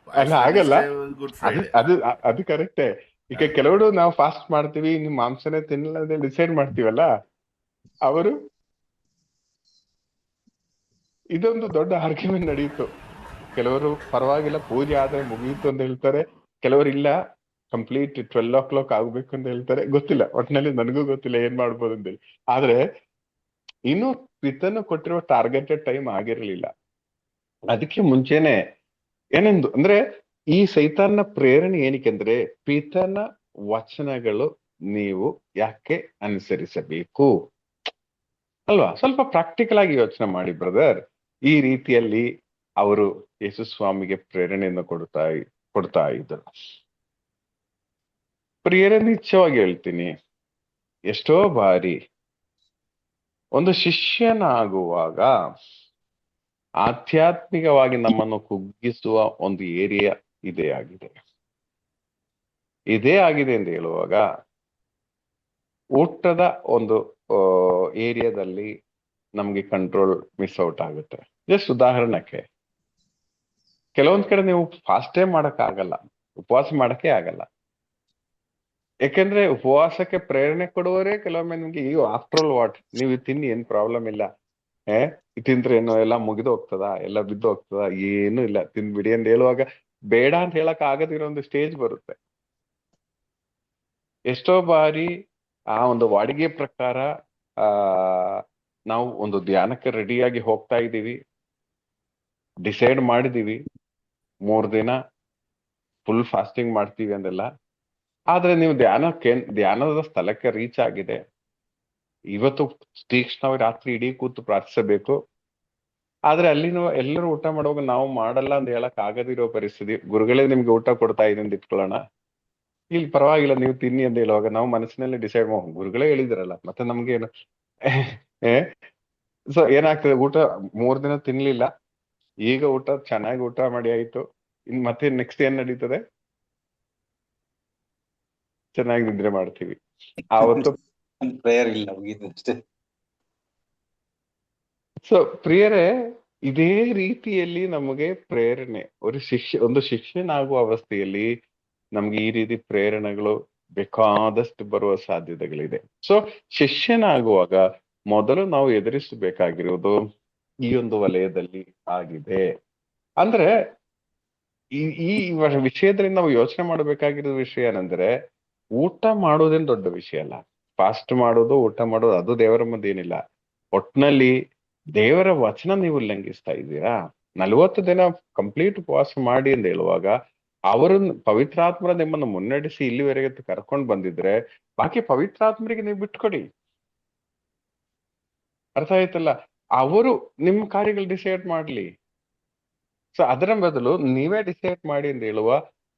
ಅಲ್ಲ ಆಗಲ್ಲ. ಗುಡ್ ಅದು ಫ್ರೈಡೆ. ಅದು ಅದು ಕರೆಕ್ಟೇ. ಈಗ ಕೆಲವರು ನಾವು ಫಾಸ್ಟ್ ಮಾಡ್ತೀವಿ, ಇನ್ನು ಮಾಂಸನೇ ತಿನ್ನಲ್ಲ ಅಂತ ಡಿಸೈಡ್ ಮಾಡ್ತೀವಲ್ಲ, ಅವರು ಇದೊಂದು ದೊಡ್ಡ ಆರ್ಗ್ಯುಮೆಂಟ್ ನಡೆಯಿತು. ಕೆಲವರು ಪರವಾಗಿಲ್ಲ ಪೂಜೆ ಆದ್ರೆ ಮುಗಿಯಿತು ಅಂತ ಹೇಳ್ತಾರೆ, ಕೆಲವರು ಇಲ್ಲ ಕಂಪ್ಲೀಟ್ 12 o'clock ಆಗ್ಬೇಕು ಅಂತ ಹೇಳ್ತಾರೆ. ಗೊತ್ತಿಲ್ಲ, ಒಟ್ಟಿನಲ್ಲಿ ನನಗೂ ಗೊತ್ತಿಲ್ಲ ಏನ್ ಮಾಡ್ಬೋದು ಅಂತೇಳಿ. ಆದ್ರೆ ಇನ್ನು ಪಿತನು ಕೊಟ್ಟಿರುವ ಟಾರ್ಗೆಟೆಡ್ ಟೈಮ್ ಆಗಿರ್ಲಿಲ್ಲ. ಅದಕ್ಕೆ ಮುಂಚೆನೆ ಏನೆಂದು ಅಂದ್ರೆ ಈ ಸೈತಾನ್ನ ಪ್ರೇರಣೆ ಏನಕ್ಕೆ ಅಂದ್ರೆ ಪಿತನ ವಚನಗಳು ನೀವು ಯಾಕೆ ಅನುಸರಿಸಬೇಕು ಅಲ್ವಾ? ಸ್ವಲ್ಪ ಪ್ರಾಕ್ಟಿಕಲ್ ಆಗಿ ಯೋಚನೆ ಮಾಡಿ ಬ್ರದರ್. ಈ ರೀತಿಯಲ್ಲಿ ಅವರು ಯೇಸು ಸ್ವಾಮಿಗೆ ಪ್ರೇರಣೆಯನ್ನು ಕೊಡ್ತಾ ಇದ್ರು. ಪ್ರಿಯರೇ, ನಿಶ್ಚಯವಾಗಿ ಹೇಳ್ತೀನಿ, ಎಷ್ಟೋ ಬಾರಿ ಒಂದು ಶಿಷ್ಯನಾಗುವಾಗ ಆಧ್ಯಾತ್ಮಿಕವಾಗಿ ನಮ್ಮನ್ನು ಕುಗ್ಗಿಸುವ ಒಂದು ಏರಿಯಾ ಇದೇ ಆಗಿದೆ ಅಂತ ಹೇಳುವಾಗ ಊಟದ ಒಂದು ಏರಿಯಾದಲ್ಲಿ ನಮ್ಗೆ ಕಂಟ್ರೋಲ್ ಮಿಸ್ ಔಟ್ ಆಗುತ್ತೆ. ಜಸ್ಟ್ ಉದಾಹರಣಕ್ಕೆ, ಕೆಲವೊಂದ್ ಕಡೆ ನೀವು ಫಾಸ್ಟೇ ಮಾಡಕ್ ಆಗಲ್ಲ, ಉಪವಾಸ ಮಾಡಕ್ಕೆ ಆಗಲ್ಲ. ಯಾಕೆಂದ್ರೆ ಉಪವಾಸಕ್ಕೆ ಪ್ರೇರಣೆ ಕೊಡುವವರೇ ಕೆಲವೊಮ್ಮೆ ನಿಮ್ಗೆ ಅಯ್ಯೋ ಆಫ್ಟರ್ ಆಲ್ ವಾಟ್, ನೀವು ತಿನ್ನಿ ಏನ್ ಪ್ರಾಬ್ಲಮ್ ಇಲ್ಲ, ತಿಂದ್ರೆ ಏನೋ ಎಲ್ಲ ಮುಗಿದು ಹೋಗ್ತದ, ಎಲ್ಲ ಬಿದ್ದು ಹೋಗ್ತದ, ಏನು ಇಲ್ಲ ತಿನ್ಬಿಡಿ ಅಂತ ಹೇಳುವಾಗ ಬೇಡ ಅಂತ ಹೇಳಕ್ ಆಗದಿರೋ ಒಂದು ಸ್ಟೇಜ್ ಬರುತ್ತೆ. ಎಷ್ಟೋ ಬಾರಿ ಆ ಒಂದು ವಾಡಿಗೆ ಪ್ರಕಾರ ನಾವು ಒಂದು ಧ್ಯಾನಕ್ಕೆ ರೆಡಿಯಾಗಿ ಹೋಗ್ತಾ ಇದ್ದೀವಿ, ಡಿಸೈಡ್ ಮಾಡಿದೀವಿ 3 ದಿನ ಫುಲ್ ಫಾಸ್ಟಿಂಗ್ ಮಾಡ್ತೀವಿ ಅಂದೆಲ್ಲ. ಆದ್ರೆ ನೀವು ಧ್ಯಾನದ ಸ್ಥಳಕ್ಕೆ ರೀಚ್ ಆಗಿದೆ, ಇವತ್ತು ತೀಕ್ಷ್ಣವಾಗಿ ರಾತ್ರಿ ಇಡೀ ಕೂತು ಪ್ರಾರ್ಥಿಸಬೇಕು. ಆದ್ರೆ ಅಲ್ಲಿ ಎಲ್ಲರೂ ಊಟ ಮಾಡುವಾಗ ನಾವು ಮಾಡಲ್ಲ ಅಂತ ಹೇಳಕ್ ಆಗದಿರೋ ಪರಿಸ್ಥಿತಿ, ಗುರುಗಳೇ ನಿಮ್ಗೆ ಊಟ ಕೊಡ್ತಾ ಇದೀನಿ ಅಂತ ಇಟ್ಕೊಳ್ಳೋಣ, ಇಲ್ಲಿ ಪರವಾಗಿಲ್ಲ ನೀವು ತಿನ್ನಿ ಅಂತ ಹೇಳುವಾಗ ನಾವು ಮನಸ್ಸಿನಲ್ಲಿ ಡಿಸೈಡ್ ಗುರುಗಳೇ ಹೇಳಿದ್ರಲ್ಲ ಮತ್ತೆ ನಮ್ಗೇನು ಸೊ ಏನಾಗ್ತದೆ, ಊಟ 3 ದಿನ ತಿನ್ಲಿಲ್ಲ, ಈಗ ಊಟ ಚೆನ್ನಾಗಿ ಊಟ ಮಾಡಿ ಆಯ್ತು, ಇನ್ ಮತ್ತೆ ನೆಕ್ಸ್ಟ್ ಏನ್ ನಡೀತದೆ, ಚೆನ್ನಾಗಿ ನಿದ್ರೆ ಮಾಡ್ತೀವಿ ಆವತ್ತು. ಪ್ರೇಯರ್ ಇಲ್ಲ, ಮುಗೀತು ಅಷ್ಟೇ. ಸೊ ಪ್ರಿಯರೇ, ಇದೇ ರೀತಿಯಲ್ಲಿ ನಮಗೆ ಪ್ರೇರಣೆ ಒಂದು ಶಿಷ್ಯನಾಗುವ ಅವಸ್ಥೆಯಲ್ಲಿ ನಮ್ಗೆ ಈ ರೀತಿ ಪ್ರೇರಣೆಗಳು ಬೇಕಾದಷ್ಟು ಬರುವ ಸಾಧ್ಯತೆಗಳಿದೆ. ಸೊ ಶಿಷ್ಯನಾಗುವಾಗ ಮೊದಲು ನಾವು ಎದುರಿಸಬೇಕಾಗಿರುವುದು ಈ ಒಂದು ವಲಯದಲ್ಲಿ ಆಗಿದೆ. ಅಂದ್ರೆ ಈ ವಿಷಯದಲ್ಲಿ ನಾವು ಯೋಚನೆ ಮಾಡಬೇಕಾಗಿರೋ ವಿಷಯ ಏನಂದ್ರೆ, ಊಟ ಮಾಡೋದೇನು ದೊಡ್ಡ ವಿಷಯ ಅಲ್ಲ, ಫಾಸ್ಟ್ ಮಾಡೋದು ಊಟ ಮಾಡೋದು ಅದು ದೇವರ ಮುಂದೆ ಏನಿಲ್ಲ. ಒಟ್ನಲ್ಲಿ ದೇವರ ವಚನ ನೀವು ಉಲ್ಲಂಘಿಸ್ತಾ ಇದ್ದೀರಾ. 40 ದಿನ ಕಂಪ್ಲೀಟ್ ಉಪವಾಸ ಮಾಡಿ ಅಂತ ಹೇಳುವಾಗ ಅವರನ್ನು ಪವಿತ್ರಾತ್ಮರ ನಿಮ್ಮನ್ನು ಮುನ್ನಡೆಸಿ ಇಲ್ಲಿವರೆಗೆ ಕರ್ಕೊಂಡು ಬಂದಿದ್ರೆ ಬಾಕಿ ಪವಿತ್ರಾತ್ಮರಿಗೆ ನೀವು ಬಿಟ್ಕೊಡಿ. ಅರ್ಥ ಆಯ್ತಲ್ಲ? ಅವರು ನಿಮ್ಮ ಕಾರ್ಯಗಳು ಡಿಸೈಡ್ ಮಾಡ್ಲಿ. ಸೊ ಅದರ ಬದಲು ನೀವೇ ಡಿಸೈಡ್ ಮಾಡಿ ಅಂತ ಹೇಳುವ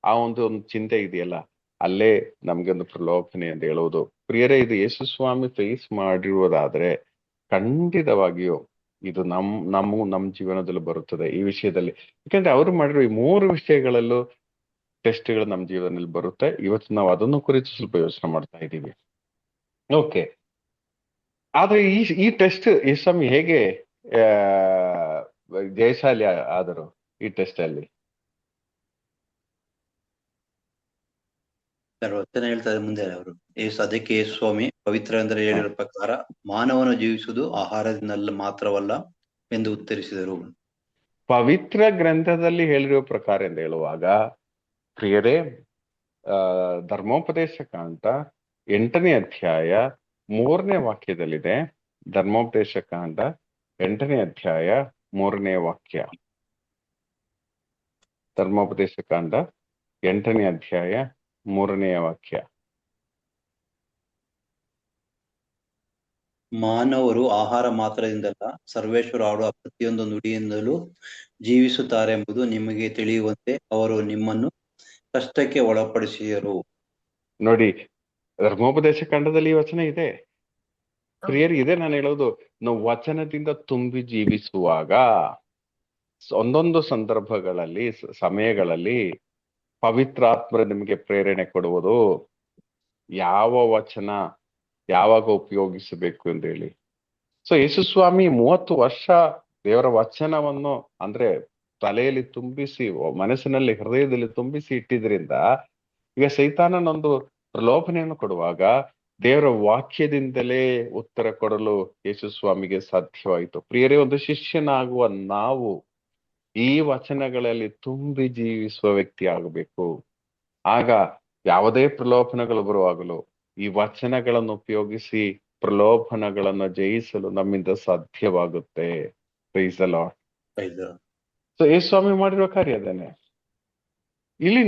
ಆ ಒಂದು ಚಿಂತೆ ಇದೆಯಲ್ಲ, ಅಲ್ಲೇ ನಮ್ಗೆ ಒಂದು ಪ್ರಲೋಭನೆ ಅಂತ ಹೇಳುವುದು. ಪ್ರಿಯರೇ, ಇದು ಯೇಸು ಸ್ವಾಮಿ ಫೇಸ್ ಮಾಡಿರುವುದಾದ್ರೆ ಖಂಡಿತವಾಗಿಯೂ ಇದು ನಮ್ಮ ಜೀವನದಲ್ಲಿ ಬರುತ್ತದೆ ಈ ವಿಷಯದಲ್ಲಿ. ಯಾಕಂದ್ರೆ ಅವರು ಮಾಡಿರೋ ಈ 3 ವಿಷಯಗಳಲ್ಲೂ ಟೆಸ್ಟ್ಗಳು ನಮ್ಮ ಜೀವನದಲ್ಲಿ ಬರುತ್ತೆ. ಇವತ್ತು ನಾವು ಅದನ್ನು ಕುರಿತು ಸ್ವಲ್ಪ ಯೋಚನೆ ಮಾಡ್ತಾ ಇದ್ದೀವಿ. ಓಕೆ, ಆದ್ರೆ ಈ ಟೆಸ್ಟ್ ಯೇಸು ಹೇಗೆ ಜಯಶಾಲಿ ಆದರು ಈ ಟೆಸ್ಟ್ ಅಲ್ಲಿ? ವಚನ ಹೇಳ್ತಾರೆ ಮುಂದೆ ಅವರು, ಅದಕ್ಕೆ ಸ್ವಾಮಿ ಪವಿತ್ರ ಅಂದರೆ ಹೇಳಿರೋ ಪ್ರಕಾರ ಮಾನವನು ಜೀವಿಸುವುದು ಆಹಾರದಿಂದಲ್ಲ ಮಾತ್ರವಲ್ಲ ಎಂದು ಉತ್ತರಿಸಿದರು. ಪವಿತ್ರ ಗ್ರಂಥದಲ್ಲಿ ಹೇಳಿರೋ ಪ್ರಕಾರ ಎಂದು ಹೇಳುವಾಗ ಪ್ರಿಯರೇ, ಧರ್ಮೋಪದೇಶ ಕಾಂಡ 8ನೇ ಅಧ್ಯಾಯ 3ನೇ ವಾಕ್ಯದಲ್ಲಿದೆ. ಧರ್ಮೋಪದೇಶ ಕಾಂಡ 8ನೇ ಅಧ್ಯಾಯ 3ನೇ ವಾಕ್ಯ. ಧರ್ಮೋಪದೇಶ ಕಾಂಡ 8ನೇ ಅಧ್ಯಾಯ 3ನೇ ವಾಕ್ಯ. ಮಾನವರು ಆಹಾರ ಮಾತ್ರದಿಂದಲ್ಲ ಸರ್ವೇಶ್ವರ ಆಡುವ ಪ್ರತಿಯೊಂದು ನುಡಿಯಿಂದಲೂ ಜೀವಿಸುತ್ತಾರೆಂಬುದು ನಿಮಗೆ ತಿಳಿಯುವಂತೆ ಅವರು ನಿಮ್ಮನ್ನು ಕಷ್ಟಕ್ಕೆ ಒಳಪಡಿಸಿದರು. ನೋಡಿ, ಧರ್ಮೋಪದೇಶ ಕಾಂಡದಲ್ಲಿ ಈ ವಚನ ಇದೆ. ಪ್ರಿಯರು, ಇದೆ ನಾನು ಹೇಳೋದು. ನಾವು ವಚನದಿಂದ ತುಂಬಿ ಜೀವಿಸುವಾಗ ಒಂದೊಂದು ಸಂದರ್ಭಗಳಲ್ಲಿ ಸಮಯಗಳಲ್ಲಿ ಪವಿತ್ರಾತ್ಮರ ನಿಮಗೆ ಪ್ರೇರಣೆ ಕೊಡುವುದು ಯಾವ ವಚನ ಯಾವಾಗ ಉಪಯೋಗಿಸಬೇಕು ಅಂತ ಹೇಳಿ. ಸೊ ಯೇಸುಸ್ವಾಮಿ 30 ವರ್ಷ ದೇವರ ವಚನವನ್ನು ಅಂದ್ರೆ ತಲೆಯಲ್ಲಿ ತುಂಬಿಸಿ, ಮನಸ್ಸಿನಲ್ಲಿ, ಹೃದಯದಲ್ಲಿ ತುಂಬಿಸಿ ಇಟ್ಟಿದ್ರಿಂದ ಈಗ ಸೈತಾನನೊಂದು ಪ್ರಲೋಭನೆಯನ್ನು ಕೊಡುವಾಗ ದೇವರ ವಾಕ್ಯದಿಂದಲೇ ಉತ್ತರ ಕೊಡಲು ಯೇಸುಸ್ವಾಮಿಗೆ ಸಾಧ್ಯವಾಯಿತು. ಪ್ರಿಯರೇ, ಒಂದು ಶಿಷ್ಯನಾಗುವ ನಾವು ಈ ವಚನಗಳಲ್ಲಿ ತುಂಬಿ ಜೀವಿಸುವ ವ್ಯಕ್ತಿ ಆಗಬೇಕು. ಆಗ ಯಾವುದೇ ಪ್ರಲೋಭನೆಗಳು ಬರುವಾಗಲೂ ಈ ವಚನಗಳನ್ನು ಉಪಯೋಗಿಸಿ ಪ್ರಲೋಭನೆಗಳನ್ನು ಜಯಿಸಲು ನಮ್ಮಿಂದ ಸಾಧ್ಯವಾಗುತ್ತೆ. Price the lord. ಸೊ ಯೇಸುಸ್ವಾಮಿ ಮಾಡಿರುವ ಕಾರ್ಯ ಅದೇನೆ. ಇಲ್ಲಿ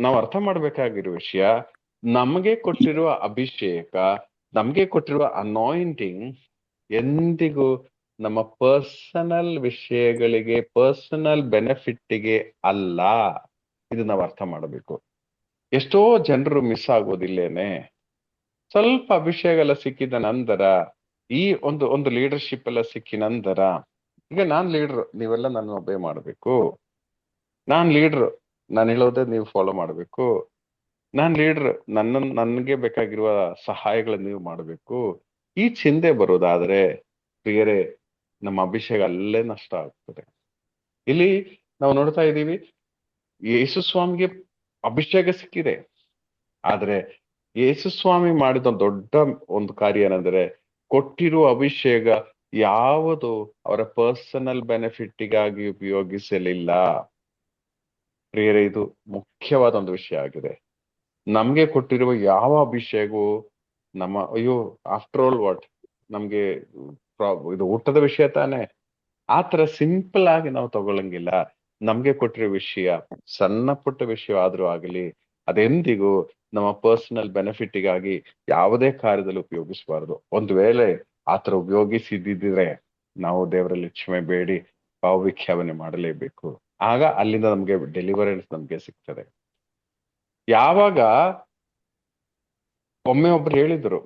ನಾವು ಅರ್ಥ ಮಾಡ್ಬೇಕಾಗಿರೋ ವಿಷಯ, ನಮಗೆ ಕೊಟ್ಟಿರುವ ಅಭಿಷೇಕ, ನಮಗೆ ಕೊಟ್ಟಿರುವ ಅನಾಯಿಂಟಿಂಗ್ ಎಂದಿಗೂ ನಮ್ಮ ಪರ್ಸನಲ್ ವಿಷಯಗಳಿಗೆ, ಪರ್ಸನಲ್ ಬೆನಿಫಿಟ್ಗೆ ಅಲ್ಲ. ಇದು ನಾವು ಅರ್ಥ ಮಾಡಬೇಕು. ಎಷ್ಟೋ ಜನರು ಮಿಸ್ ಆಗೋದಿಲ್ಲೇನೆ. ಸ್ವಲ್ಪ ಅಭಿಷೇಕ ಎಲ್ಲ ಸಿಕ್ಕಿದ ನಂತರ, ಈ ಒಂದು ಲೀಡರ್ಶಿಪ್ ಎಲ್ಲ ಸಿಕ್ಕಿ ನಂತರ, ಈಗ ನಾನ್ ಲೀಡರ್, ನೀವೆಲ್ಲ ನನ್ನ ಒಬ್ಬೇ ಮಾಡ್ಬೇಕು. ನಾನ್ ಲೀಡರ್, ನಾನು ಹೇಳೋದೇ ನೀವು ಫಾಲೋ ಮಾಡ್ಬೇಕು. ನಾನ್ ಲೀಡರ್, ನನ್ಗೆ ಬೇಕಾಗಿರುವ ಸಹಾಯಗಳನ್ನ ನೀವು ಮಾಡ್ಬೇಕು. ಈ ಚಿಂತೆ ಬರೋದಾದ್ರೆ ಪ್ರಿಯರೇ, ನಮ್ಮ ಅಭಿಷೇಕ ಅಲ್ಲೇ ನಷ್ಟ ಆಗ್ತದೆ. ಇಲ್ಲಿ ನಾವು ನೋಡ್ತಾ ಇದ್ದೀವಿ, ಯೇಸುಸ್ವಾಮಿಗೆ ಅಭಿಷೇಕ ಸಿಕ್ಕಿದೆ, ಆದ್ರೆ ಯೇಸುಸ್ವಾಮಿ ಮಾಡಿದ ದೊಡ್ಡ ಒಂದು ಕಾರ್ಯ ಏನಂದ್ರೆ, ಕೊಟ್ಟಿರುವ ಅಭಿಷೇಕ ಯಾವುದು ಅವರ ಪರ್ಸನಲ್ ಬೆನಿಫಿಟ್ಗಾಗಿ ಉಪಯೋಗಿಸಲಿಲ್ಲ. ಪ್ರಿಯರೇ, ಇದು ಮುಖ್ಯವಾದ ಒಂದು ವಿಷಯ ಆಗಿದೆ. ನಮ್ಗೆ ಕೊಟ್ಟಿರುವ ಯಾವ ಅಭಿಷೇಕವು ಆಫ್ಟರ್ ಆಲ್ ವಾಟ್, ನಮ್ಗೆ ಇದು ಊಟದ ವಿಷಯ ತಾನೆ, ಆತರ ಸಿಂಪಲ್ ಆಗಿ ನಾವು ತಗೊಳ್ಳಂಗಿಲ್ಲ. ನಮ್ಗೆ ಕೊಟ್ಟಿರೋ ವಿಷಯ ಸಣ್ಣ ಪುಟ್ಟ ವಿಷಯ ಆದ್ರೂ ಆಗಲಿ, ಅದೆಂದಿಗೂ ನಮ್ಮ ಪರ್ಸನಲ್ ಬೆನಿಫಿಟ್ಗಾಗಿ ಯಾವುದೇ ಕಾರ್ಯದಲ್ಲಿ ಉಪಯೋಗಿಸಬಾರ್ದು. ಒಂದು ವೇಳೆ ಆತರ ಉಪಯೋಗಿಸಿದ್ರೆ ನಾವು ದೇವರಲ್ಲಿ ಕ್ಷಮೆ ಬೇಡಿ ಭಾವವಿಖ್ಯಾಪನೆ ಮಾಡಲೇಬೇಕು. ಆಗ ಅಲ್ಲಿಂದ ನಮ್ಗೆ ಡೆಲಿವರೆನ್ಸ್ ನಮ್ಗೆ ಸಿಗ್ತದೆ. ಯಾವಾಗ ಒಮ್ಮೆ ಒಬ್ರು ಹೇಳಿದ್ರು,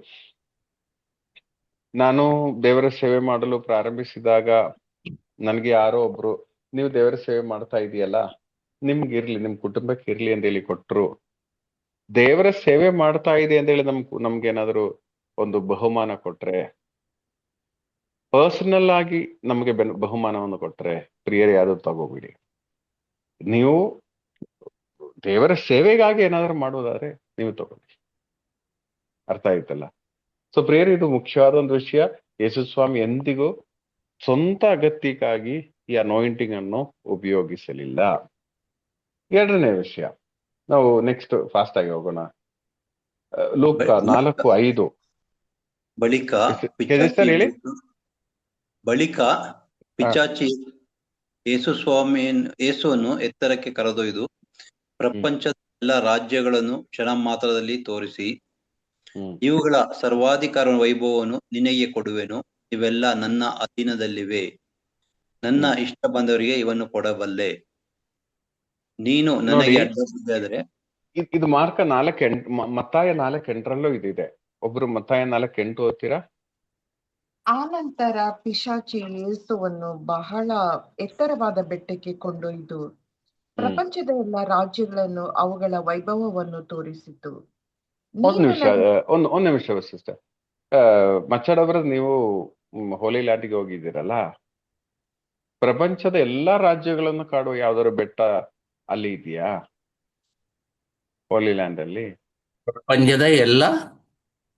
ನಾನು ದೇವರ ಸೇವೆ ಮಾಡಲು ಪ್ರಾರಂಭಿಸಿದಾಗ ನನ್ಗೆ ಯಾರೋ ಒಬ್ರು, ನೀವು ದೇವರ ಸೇವೆ ಮಾಡ್ತಾ ಇದೆಯಲ್ಲ, ನಿಮ್ಗಿರ್ಲಿ, ನಿಮ್ ಕುಟುಂಬಕ್ಕೆ ಇರ್ಲಿ ಅಂತ ಹೇಳಿ ಕೊಟ್ರು. ದೇವರ ಸೇವೆ ಮಾಡ್ತಾ ಇದೆ ಅಂತ ಹೇಳಿ ನಮ್ಗೇನಾದ್ರು ಒಂದು ಬಹುಮಾನ ಕೊಟ್ರೆ, ಪರ್ಸನಲ್ ಆಗಿ ನಮ್ಗೆ ಬಹುಮಾನವನ್ನು ಕೊಟ್ರೆ, ಪ್ರಿಯರೇ, ಯಾವ್ದು ತಗೋಬಿಡಿ. ನೀವು ದೇವರ ಸೇವೆಗಾಗಿ ಏನಾದ್ರು ಮಾಡೋದಾದ್ರೆ ನೀವು ತಗೊಳ್ಳಿ. ಅರ್ಥ ಆಯ್ತಲ್ಲ? ಸೊ ಪ್ರಿಯರೇ, ಇದು ಮುಖ್ಯವಾದ ಒಂದು ವಿಷಯ. ಯೇಸುಸ್ವಾಮಿ ಎಂದಿಗೂ ಸ್ವಂತ ಅಗತ್ಯಕ್ಕಾಗಿ ಈ ಅನಾಯಿಂಟಿಂಗ್ ಅನ್ನು ಉಪಯೋಗಿಸಲಿಲ್ಲ. ಎರಡನೇ ವಿಷಯ, ನಾವು ನೆಕ್ಸ್ಟ್ ಫಾಸ್ಟ್ ಆಗಿ ಹೋಗೋಣ. ಲೂಕ 4:5. ಬಳಿಕ ಹೇಳಿ. ಬಳಿಕ ಪಿಚಾಚಿ ಯೇಸುವನ್ನು ಎತ್ತರಕ್ಕೆ ಕರೆದೊಯ್ದು ಪ್ರಪಂಚದ ಎಲ್ಲ ರಾಜ್ಯಗಳನ್ನು ಕ್ಷಣ ಮಾತ್ರದಲ್ಲಿ ತೋರಿಸಿ, ಇವುಗಳ ಸರ್ವಾಧಿಕಾರ ವೈಭವವನ್ನು ನಿನಗೆ ಕೊಡುವೆನು, ಇವೆಲ್ಲ ನನ್ನ ಅಧೀನದಲ್ಲಿವೆ, ನನ್ನ ಇಷ್ಟ ಬಂದವರಿಗೆ ಇವನ್ನು ಕೊಡಬಲ್ಲೆ, ನೀನು ನನಗೆ ಅಡ್ಡಬಿದ್ದರೆ. ಇದು ಮಾರ್ಕ 4:8, ಮತ್ತಾಯ 4:8 ಇದಿದೆ. ಒಬ್ರು ಮತ್ತಾಯ 4:8 ಓದ್ತೀರಾ? ಆನಂತರ ಪಿಶಾಚಿ ಯೇಸುವನ್ನು ಬಹಳ ಎತ್ತರವಾದ ಬೆಟ್ಟಕ್ಕೆ ಕೊಂಡೊಯ್ದು ಪ್ರಪಂಚದ ಎಲ್ಲ ರಾಜ್ಯಗಳನ್ನು ಅವುಗಳ ವೈಭವವನ್ನು ತೋರಿಸಿತು. ಒಂದ್ ನಿಮಿಷ ಸಿಸ್ಟರ್ ಮಚ್ಚಾಡವ್ರ, ನೀವು ಹೋಲಿ ಲ್ಯಾಂಡ್ಗೆ ಹೋಗಿದ್ದೀರಲ್ಲ, ಪ್ರಪಂಚದ ಎಲ್ಲಾ ರಾಜ್ಯಗಳನ್ನು ಕಾಡುವ ಯಾವ್ದಾದ್ರು ಬೆಟ್ಟ ಅಲ್ಲಿ ಇದೆಯಾ? ಹೋಲಿ ಲ್ಯಾಂಡ್ ಅಲ್ಲಿ ಪ್ರಪಂಚದ ಎಲ್ಲ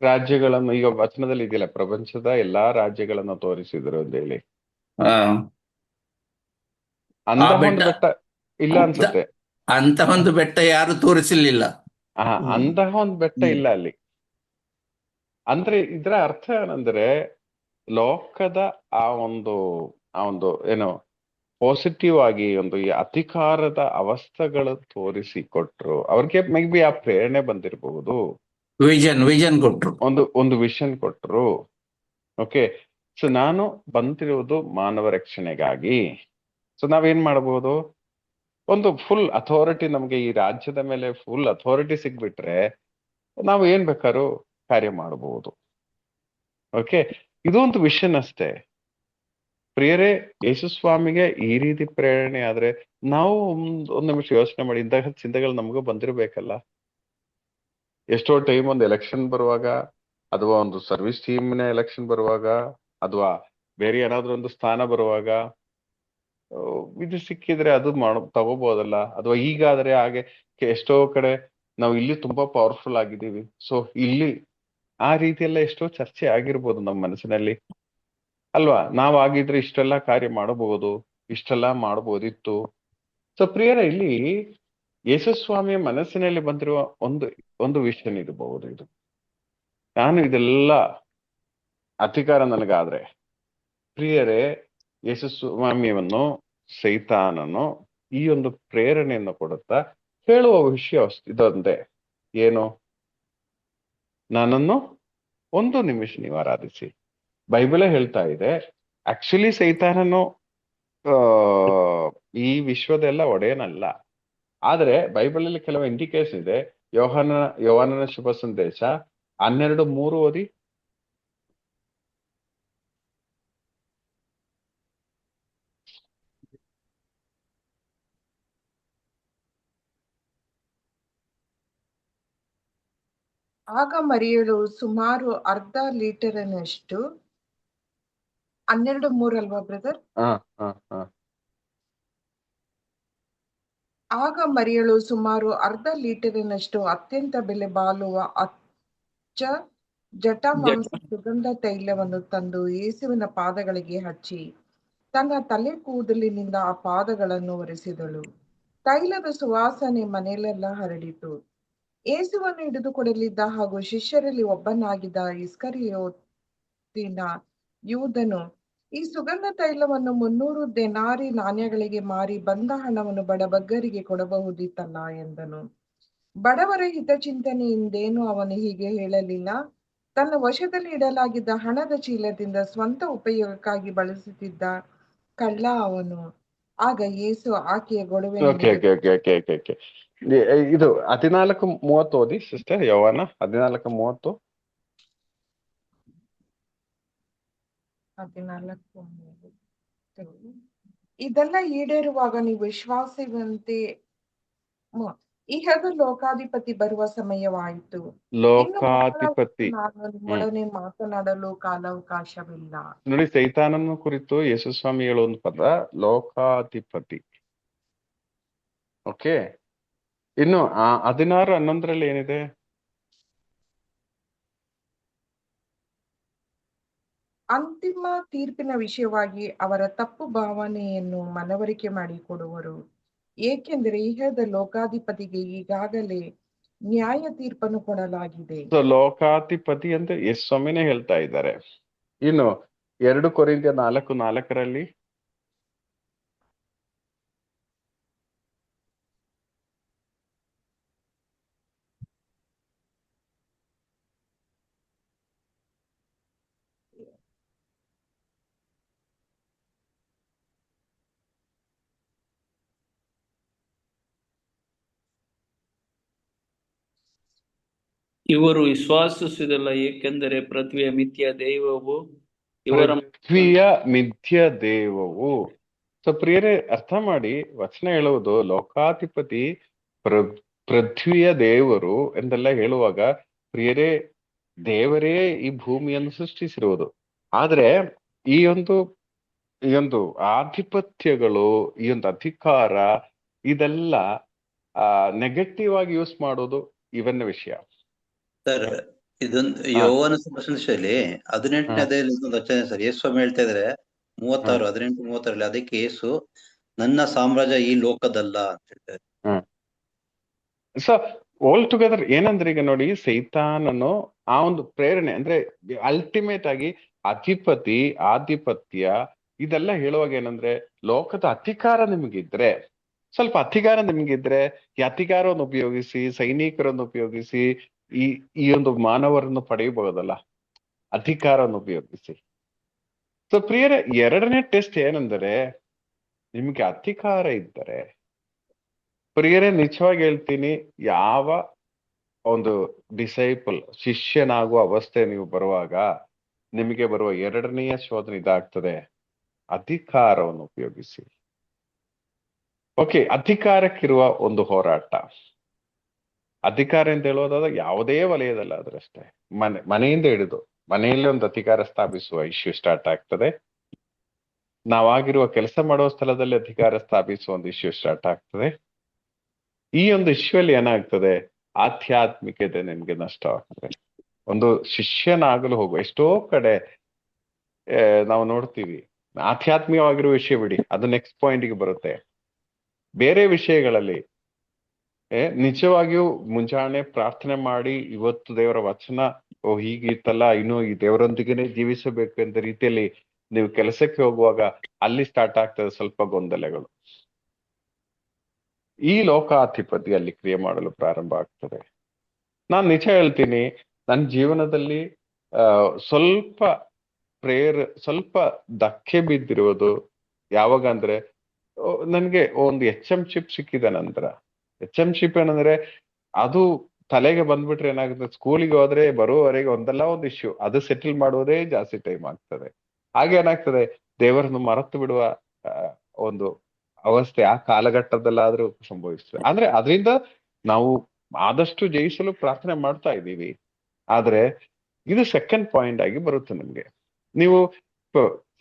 ರಾಜ್ಯಗಳನ್ನು, ಈಗ ವಚನದಲ್ಲಿ ಇದೆಯಲ್ಲ, ಪ್ರಪಂಚದ ಎಲ್ಲಾ ರಾಜ್ಯಗಳನ್ನು ತೋರಿಸಿದ್ರು ಅಂತ ಹೇಳಿ, ಅಂತ ಒಂದು ಬೆಟ್ಟ ಇಲ್ಲ ಅನ್ಸುತ್ತೆ. ಅಂತ ಒಂದು ಬೆಟ್ಟ ಯಾರು ತೋರಿಸಲಿಲ್ಲ. ಅಂತಹ ಒಂದು ಬೆಟ್ಟ ಇಲ್ಲ ಅಲ್ಲಿ. ಅಂದ್ರೆ ಇದರ ಅರ್ಥ ಏನಂದ್ರೆ, ಲೋಕದ ಆ ಒಂದು ಏನು ಪಾಸಿಟಿವ್ ಆಗಿ ಒಂದು ಅಧಿಕಾರದ ಅವಸ್ಥೆಗಳು ತೋರಿಸಿ ಕೊಟ್ರು. ಅವ್ರಿಗೆ ಮೇ ಬಿ ಆ ಪ್ರೇರಣೆ ಬಂದಿರಬಹುದು, ವಿಷನ್ ಕೊಟ್ರು, ಒಂದು ವಿಷನ್ ಕೊಟ್ರು. ಓಕೆ, ಸೊ ನಾನು ಬಂದಿರುವುದು ಮಾನವ ರಕ್ಷಣೆಗಾಗಿ. ಸೊ ನಾವೇನ್ ಮಾಡಬಹುದು, ಒಂದು ಫುಲ್ ಅಥಾರಿಟಿ, ನಮ್ಗೆ ಈ ರಾಜ್ಯದ ಮೇಲೆ ಫುಲ್ ಅಥಾರಿಟಿ ಸಿಗ್ಬಿಟ್ರೆ ನಾವು ಏನ್ ಬೇಕಾದ್ರೂ ಕಾರ್ಯ ಮಾಡಬಹುದು. ಓಕೆ, ಇದು ಒಂದು ವಿಷನ್ ಅಷ್ಟೇ. ಪ್ರಿಯರೇ, ಯೇಸುಸ್ವಾಮಿಗೆ ಈ ರೀತಿ ಪ್ರೇರಣೆ ಆದ್ರೆ ನಾವು ಒಂದ್ ನಿಮಿಷ ಯೋಚನೆ ಮಾಡಿ, ಇಂತಹ ಚಿಂತೆಗಳು ನಮಗೂ ಬಂದಿರ್ಬೇಕಲ್ಲ. ಎಷ್ಟೋ ಟೈಮ್ ಒಂದು ಎಲೆಕ್ಷನ್ ಬರುವಾಗ, ಅಥವಾ ಒಂದು ಸರ್ವಿಸ್ ಟೀಮ್ನ ಎಲೆಕ್ಷನ್ ಬರುವಾಗ, ಅಥವಾ ಬೇರೆ ಏನಾದ್ರೂ ಒಂದು ಸ್ಥಾನ ಬರುವಾಗ ಇದು ಸಿಕ್ಕಿದ್ರೆ ಅದು ತಗೋಬಹುದಲ್ಲ. ಅಥವಾ ಈಗಾದ್ರೆ ಹಾಗೆ ಎಷ್ಟೋ ಕಡೆ ನಾವು ಇಲ್ಲಿ ತುಂಬಾ ಪವರ್ಫುಲ್ ಆಗಿದ್ದೀವಿ, ಸೊ ಇಲ್ಲಿ ಆ ರೀತಿ ಎಲ್ಲ ಎಷ್ಟೋ ಚರ್ಚೆ ಆಗಿರ್ಬೋದು ನಮ್ಮ ಮನಸ್ಸಿನಲ್ಲಿ ಅಲ್ವಾ. ನಾವಾಗಿದ್ರೆ ಇಷ್ಟೆಲ್ಲ ಕಾರ್ಯ ಮಾಡಬಹುದು, ಇಷ್ಟೆಲ್ಲ ಮಾಡಬಹುದಿತ್ತು. ಸೊ ಪ್ರಿಯರ, ಇಲ್ಲಿ ಯೇಸುಸ್ವಾಮಿಯ ಮನಸ್ಸಿನಲ್ಲಿ ಬಂದಿರುವ ಒಂದು ವಿಷನ್ ಇರಬಹುದು. ಇದು ನಾನು ಇದೆಲ್ಲ ಅಧಿಕಾರ ನನಗಾದ್ರೆ, ಪ್ರಿಯರೇ, ಯೇಸುಸ್ವಾಮಿಯನ್ನು ಸೈತಾನನು ಈ ಒಂದು ಪ್ರೇರಣೆಯನ್ನು ಕೊಡುತ್ತಾ ಹೇಳುವ ವಿಷಯ ಇದೊಂದೇ, ಏನು? ನನ್ನನ್ನು ಒಂದು ನಿಮಿಷ ನೀವು ಆರಾಧಿಸಿ. ಬೈಬಲೇ ಹೇಳ್ತಾ ಇದೆ, ಆಕ್ಚುಲಿ ಸೈತಾನನು ಈ ವಿಶ್ವದೆಲ್ಲ ಒಡೆಯನಲ್ಲ. ಆದ್ರೆ ಬೈಬಲ್ ಅಲ್ಲಿ ಕೆಲವು ಇಂಡಿಕೇಶನ್ ಇದೆ. ಯೋಹಾನನ ಶುಭ ಸಂದೇಶ 12:3 ಓದಿ. ಆಗ ಮರಿಯಳು ಸುಮಾರು ಅರ್ಧ ಲೀಟರಿನಷ್ಟು, 12:3 ಅಲ್ವಾ ಬ್ರದರ್? ಆಗ ಮರಿಯಳು ಸುಮಾರು ಅರ್ಧ ಲೀಟರಿನಷ್ಟು ಅತ್ಯಂತ ಬೆಲೆ ಬಾಳುವ ಅಚ್ಚ ಜಟಾಮಾಂಸ ಸುಗಂಧ ತೈಲವನ್ನು ತಂದು ಯೇಸುವಿನ ಪಾದಗಳಿಗೆ ಹಚ್ಚಿ ತನ್ನ ತಲೆ ಕೂದಲಿನಿಂದ ಆ ಪಾದಗಳನ್ನು ಒರೆಸಿದಳು. ತೈಲದ ಸುವಾಸನೆ ಮನೆಯಲ್ಲೆಲ್ಲ ಹರಡಿತು. ಯೇಸುವನ್ನು ಹಿಡಿದುಕೊಡಲಿದ್ದ ಹಾಗೂ ಶಿಷ್ಯರಲ್ಲಿ ಒಬ್ಬನಾಗಿದ್ದ ಇಸ್ಕರಿಯೋತಿನ ಯೂದನು ಈ ಸುಗಂಧ ತೈಲವನ್ನು 300 ದೆನಾರಿ ನಾಣ್ಯಗಳಿಗೆ ಮಾರಿ ಬಂದ ಹಣವನ್ನು ಬಡಬಗ್ಗರಿಗೆ ಕೊಡಬಹುದಿತ್ತಲ್ಲ ಎಂದನು. ಬಡವರ ಹಿತಚಿಂತನೆಯಿಂದೇನು ಅವನು ಹೀಗೆ ಹೇಳಲಿಲ್ಲ. ತನ್ನ ವಶದಲ್ಲಿ ಇಡಲಾಗಿದ್ದ ಹಣದ ಚೀಲದಿಂದ ಸ್ವಂತ ಉಪಯೋಗಕ್ಕಾಗಿ ಬಳಸುತ್ತಿದ್ದ ಕಳ್ಳ ಅವನು. ಆಗ ಯೇಸು ಆಕೆಯ ಗೊಡವೆ ಇದು 14:30 ಓದಿ ಸಿಸ್ಟರ್. ಯೋಹಾನ 14:30. 14:30. ಇದೆಲ್ಲ ಈಡೇರುವಾಗ ನೀವು ವಿಶ್ವಾಸವಂತೆ ಇಹದ ಲೋಕಾಧಿಪತಿ ಬರುವ ಸಮಯವಾಯಿತು. ಲೋಕಾಧಿಪತಿ ನಾನು ನಿಮ್ಮೊಡನೆ ಮಾತನಾಡಲು ಕಾಲಾವಕಾಶವಿಲ್ಲ. ನೋಡಿ, ಸೈತಾನನ ಕುರಿತು ಯೇಸುಸ್ವಾಮಿ ಹೇಳುವ ಒಂದು ಪದ ಲೋಕಾಧಿಪತಿ. ಓಕೆ, ಇನ್ನು 16:11 ಏನಿದೆ? ಅಂತಿಮ ತೀರ್ಪಿನ ವಿಷಯವಾಗಿ ಅವರ ತಪ್ಪು ಭಾವನೆಯನ್ನು ಮನವರಿಕೆ ಮಾಡಿಕೊಡುವರು. ಏಕೆಂದರೆ ಇಹದ ಲೋಕಾಧಿಪತಿಗೆ ಈಗಾಗಲೇ ನ್ಯಾಯ ತೀರ್ಪನ್ನು ಕೊಡಲಾಗಿದೆ. ಲೋಕಾಧಿಪತಿ ಅಂತ ಯೇಸುಸ್ವಾಮಿನೇ ಹೇಳ್ತಾ ಇದ್ದಾರೆ. ಇನ್ನು 2 ಕೊರಿಂಥ್ಯ 4:4 ಇವರು ವಿಶ್ವಾಸಿಸುವುದಿಲ್ಲ, ಏಕೆಂದರೆ ಪೃಥ್ವಿಯ ಮಿಥ್ಯ ದೈವವು ಮಿಥ್ಯ ದೇವವು. ಸೊ ಪ್ರಿಯರೇ, ಅರ್ಥ ಮಾಡಿ, ವಚನ ಹೇಳುವುದು ಲೋಕಾಧಿಪತಿ ಪೃಥ್ವಿಯ ದೇವರು ಎಂದೆಲ್ಲ ಹೇಳುವಾಗ, ಪ್ರಿಯರೇ, ದೇವರೇ ಈ ಭೂಮಿಯನ್ನು ಸೃಷ್ಟಿಸಿರುವುದು. ಆದ್ರೆ ಈ ಒಂದು ಆಧಿಪತ್ಯಗಳು, ಈ ಒಂದು ಅಧಿಕಾರ, ಇದೆಲ್ಲ ನೆಗೆಟಿವ್ ಆಗಿ ಯೂಸ್ ಮಾಡೋದು ಇವನ್ನ ವಿಷಯ. ಸರ್, ಇದೊಂದು ಯೋಹಾನ ಸಂದೇಶದಲ್ಲಿ 18ನೇ ಅಧ್ಯಾಯದಲ್ಲಿ ಒಂದು ವಚನ ಸರ್. ಯೇಸು ಹೇಳ್ತಾ ಇದ್ರೆ 18:36 ಅದಕ್ಕೆ ಯೇಸು, ನನ್ನ ಸಾಮ್ರಾಜ್ಯ ಈ ಲೋಕದಲ್ಲ ಅಂತ ಹೇಳ್ತಾರೆ. ಸೊ ಆಲ್ ಟುಗೆದರ್ ಏನಂದ್ರೆ, ಈಗ ನೋಡಿ, ಸೈತಾನನು ಆ ಒಂದು ಪ್ರೇರಣೆ ಅಂದ್ರೆ ಅಲ್ಟಿಮೇಟ್ ಆಗಿ ಅಧಿಪತಿ, ಆಧಿಪತ್ಯ ಇದೆಲ್ಲ ಹೇಳುವಾಗ ಏನಂದ್ರೆ, ಲೋಕದ ಅಧಿಕಾರ ನಿಮಗಿದ್ರೆ, ಸ್ವಲ್ಪ ಅಧಿಕಾರ ನಿಮ್ಗಿದ್ರೆ ಈ ಅಧಿಕಾರವನ್ನು ಉಪಯೋಗಿಸಿ, ಸೈನಿಕರನ್ನು ಉಪಯೋಗಿಸಿ ಈ ಒಂದು ಮಾನವರನ್ನು ಪಡೆಯಬಹುದಲ್ಲ, ಅಧಿಕಾರವನ್ನು ಉಪಯೋಗಿಸಿ. ಸೊ ಪ್ರಿಯರೇ, 2ನೇ ಟೆಸ್ಟ್ ಏನಂದರೆ, ನಿಮ್ಗೆ ಅಧಿಕಾರ ಇದ್ದರೆ, ಪ್ರಿಯರೇ ನಿಜವಾಗಿ ಹೇಳ್ತೀನಿ, ಯಾವ ಒಂದು ಡಿಸೈಪಲ್, ಶಿಷ್ಯನಾಗುವ ಅವಸ್ಥೆ ನೀವು ಬರುವಾಗ ನಿಮಗೆ ಬರುವ 2ನೆಯ ಶೋಧನೆ ಇದಾಗ್ತದೆ. ಅಧಿಕಾರವನ್ನು ಉಪಯೋಗಿಸಿ. ಓಕೆ, ಅಧಿಕಾರಕ್ಕಿರುವ ಒಂದು ಹೋರಾಟ. ಅಧಿಕಾರ ಅಂತ ಹೇಳೋದಾದ್ರೆ ಯಾವುದೇ ವಲಯದಲ್ಲಾದ್ರಷ್ಟೇ, ಮನೆಯಿಂದ ಹಿಡಿದು ಮನೆಯಲ್ಲಿ ಒಂದು ಅಧಿಕಾರ ಸ್ಥಾಪಿಸುವ ಇಶ್ಯೂ ಸ್ಟಾರ್ಟ್ ಆಗ್ತದೆ. ನಾವಾಗಿರುವ ಕೆಲಸ ಮಾಡುವ ಸ್ಥಳದಲ್ಲಿ ಅಧಿಕಾರ ಸ್ಥಾಪಿಸುವ ಒಂದು ಇಶ್ಯೂ ಸ್ಟಾರ್ಟ್ ಆಗ್ತದೆ. ಈ ಒಂದು ಇಶ್ಯೂ ಅಲ್ಲಿ ಏನಾಗ್ತದೆ, ಆಧ್ಯಾತ್ಮಿಕತೆ ನಿಮ್ಗೆ ನಷ್ಟವಾಗ್ತದೆ. ಒಂದು ಶಿಷ್ಯನಾಗಲು ಹೋಗುವ ಎಷ್ಟೋ ಕಡೆ ನಾವು ನೋಡ್ತೀವಿ, ಆಧ್ಯಾತ್ಮಿಕವಾಗಿರುವ ವಿಷಯ ಬಿಡಿ, ಅದು ನೆಕ್ಸ್ಟ್ ಪಾಯಿಂಟ್ಗೆ ಬರುತ್ತೆ. ಬೇರೆ ವಿಷಯಗಳಲ್ಲಿ ನಿಜವಾಗಿಯೂ ಮುಂಜಾನೆ ಪ್ರಾರ್ಥನೆ ಮಾಡಿ ಇವತ್ತು ದೇವರ ವಚನ ಹೀಗಿತ್ತಲ್ಲ, ಇನ್ನು ಈ ದೇವರೊಂದಿಗೆನೆ ಜೀವಿಸಬೇಕು ಎಂದ ರೀತಿಯಲ್ಲಿ ನೀವು ಕೆಲಸಕ್ಕೆ ಹೋಗುವಾಗ ಅಲ್ಲಿ ಸ್ಟಾರ್ಟ್ ಆಗ್ತದೆ ಸ್ವಲ್ಪ ಗೊಂದಲಗಳು. ಈ ಲೋಕಾಧಿಪತಿ ಅಲ್ಲಿ ಕ್ರಿಯೆ ಮಾಡಲು ಪ್ರಾರಂಭ ಆಗ್ತದೆ. ನಾನ್ ನಿಜ ಹೇಳ್ತೀನಿ, ನನ್ನ ಜೀವನದಲ್ಲಿ ಸ್ವಲ್ಪ ಸ್ವಲ್ಪ ಧಕ್ಕೆ ಬಿದ್ದಿರುವುದು ಯಾವಾಗ ಅಂದ್ರೆ, ನನ್ಗೆ ಒಂದು HM ಶಿಪ್ ಸಿಕ್ಕಿದ ನಂತರ. HM ಶಿಪ್ ಏನಂದ್ರೆ ಅದು ತಲೆಗೆ ಬಂದ್ಬಿಟ್ರೆ ಏನಾಗುತ್ತೆ, ಸ್ಕೂಲಿಗೆ ಹೋದ್ರೆ ಬರುವವರೆಗೆ ಒಂದಲ್ಲ ಒಂದು ಇಶ್ಯೂ, ಅದು ಸೆಟಲ್ ಮಾಡುವುದೇ ಜಾಸ್ತಿ ಟೈಮ್ ಆಗ್ತದೆ. ಹಾಗೆ ಏನಾಗ್ತದೆ, ದೇವರನ್ನು ಮರೆತು ಬಿಡುವ ಒಂದು ಅವಸ್ಥೆ ಆ ಕಾಲಘಟ್ಟದಲ್ಲಾದ್ರೂ ಸಂಭವಿಸ್ತದೆ. ಅಂದ್ರೆ ಅದರಿಂದ ನಾವು ಆದಷ್ಟು ಜಯಿಸಲು ಪ್ರಾರ್ಥನೆ ಮಾಡ್ತಾ ಇದ್ದೀವಿ. ಆದ್ರೆ ಇದು ಸೆಕೆಂಡ್ ಪಾಯಿಂಟ್ ಆಗಿ ಬರುತ್ತೆ ನಮ್ಗೆ. ನೀವು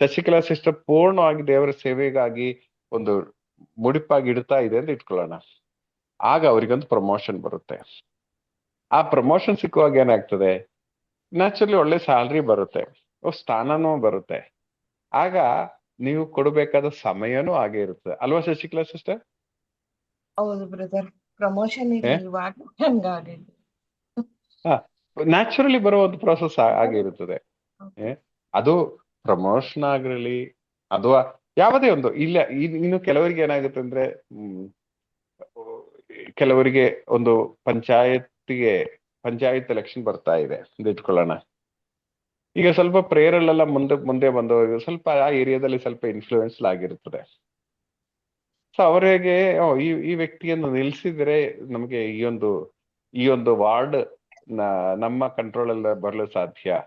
ಶಶಿಕಲಾ ಸಿಸ್ಟರ್ ಪೂರ್ಣವಾಗಿ ದೇವರ ಸೇವೆಗಾಗಿ ಒಂದು ಮುಡಿಪಾಗಿ ಇಡ್ತಾ ಇದೆ ಅಂತ ಇಟ್ಕೊಳ್ಳೋಣ. ಆಗ ಅವರಿಗೊಂದು ಪ್ರಮೋಷನ್ ಬರುತ್ತೆ. ಆ ಪ್ರಮೋಷನ್ ಸಿಕ್ಕುವಾಗ ಏನಾಗ್ತದೆ, ನ್ಯಾಚುರಲಿ ಒಳ್ಳೆ ಸ್ಯಾಲ್ರಿ ಬರುತ್ತೆ, ಸ್ಥಾನನೂ ಬರುತ್ತೆ. ಆಗ ನೀವು ಕೊಡಬೇಕಾದ ಸಮಯನೂ ಹಾಗೆ ಇರುತ್ತೆ ಅಲ್ವಾ ಶಶಿಕಲಾ ಸಿಸ್ಟರ್? ಹೌದು ಬ್ರದರ್, ಪ್ರಮೋಷನ್ ಇವಾಗ ಹಂಗಾಗಿದೆ. ನ್ಯಾಚುರಲಿ ಬರೋ ಒಂದು ಪ್ರೊಸೆಸ್ ಹಾಗೆ ಇರುತ್ತದೆ. ಅದು ಪ್ರಮೋಷನ್ ಆಗಿರಲಿ ಅಥವಾ ಯಾವುದೇ ಒಂದು ಇಲ್ಲ. ಇನ್ನು ಕೆಲವರಿಗೆ ಏನಾಗುತ್ತೆ ಅಂದ್ರೆ, ಕೆಲವರಿಗೆ ಒಂದು ಪಂಚಾಯತ್ ಎಲೆಕ್ಷನ್ ಬರ್ತಾ ಇದೆ ಅಂತ ಇಟ್ಕೊಳ್ಳೋಣ. ಈಗ ಸ್ವಲ್ಪ ಪ್ರೇಯರಲ್ಲೆಲ್ಲ ಮುಂದೆ ಬಂದವರು ಸ್ವಲ್ಪ ಆ ಏರಿಯಾದಲ್ಲಿ ಸ್ವಲ್ಪ ಇನ್ಫ್ಲೂಯೆನ್ಸ್ ಆಗಿರುತ್ತದೆ. ಸೊ ಅವರಿಗೆ ಈ ವ್ಯಕ್ತಿಯನ್ನು ನಿಲ್ಸಿದ್ರೆ ನಮಗೆ ಈ ಒಂದು ವಾರ್ಡ್ ನಮ್ಮ ಕಂಟ್ರೋಲ್ ಅಲ್ಲ ಬರಲು ಸಾಧ್ಯ.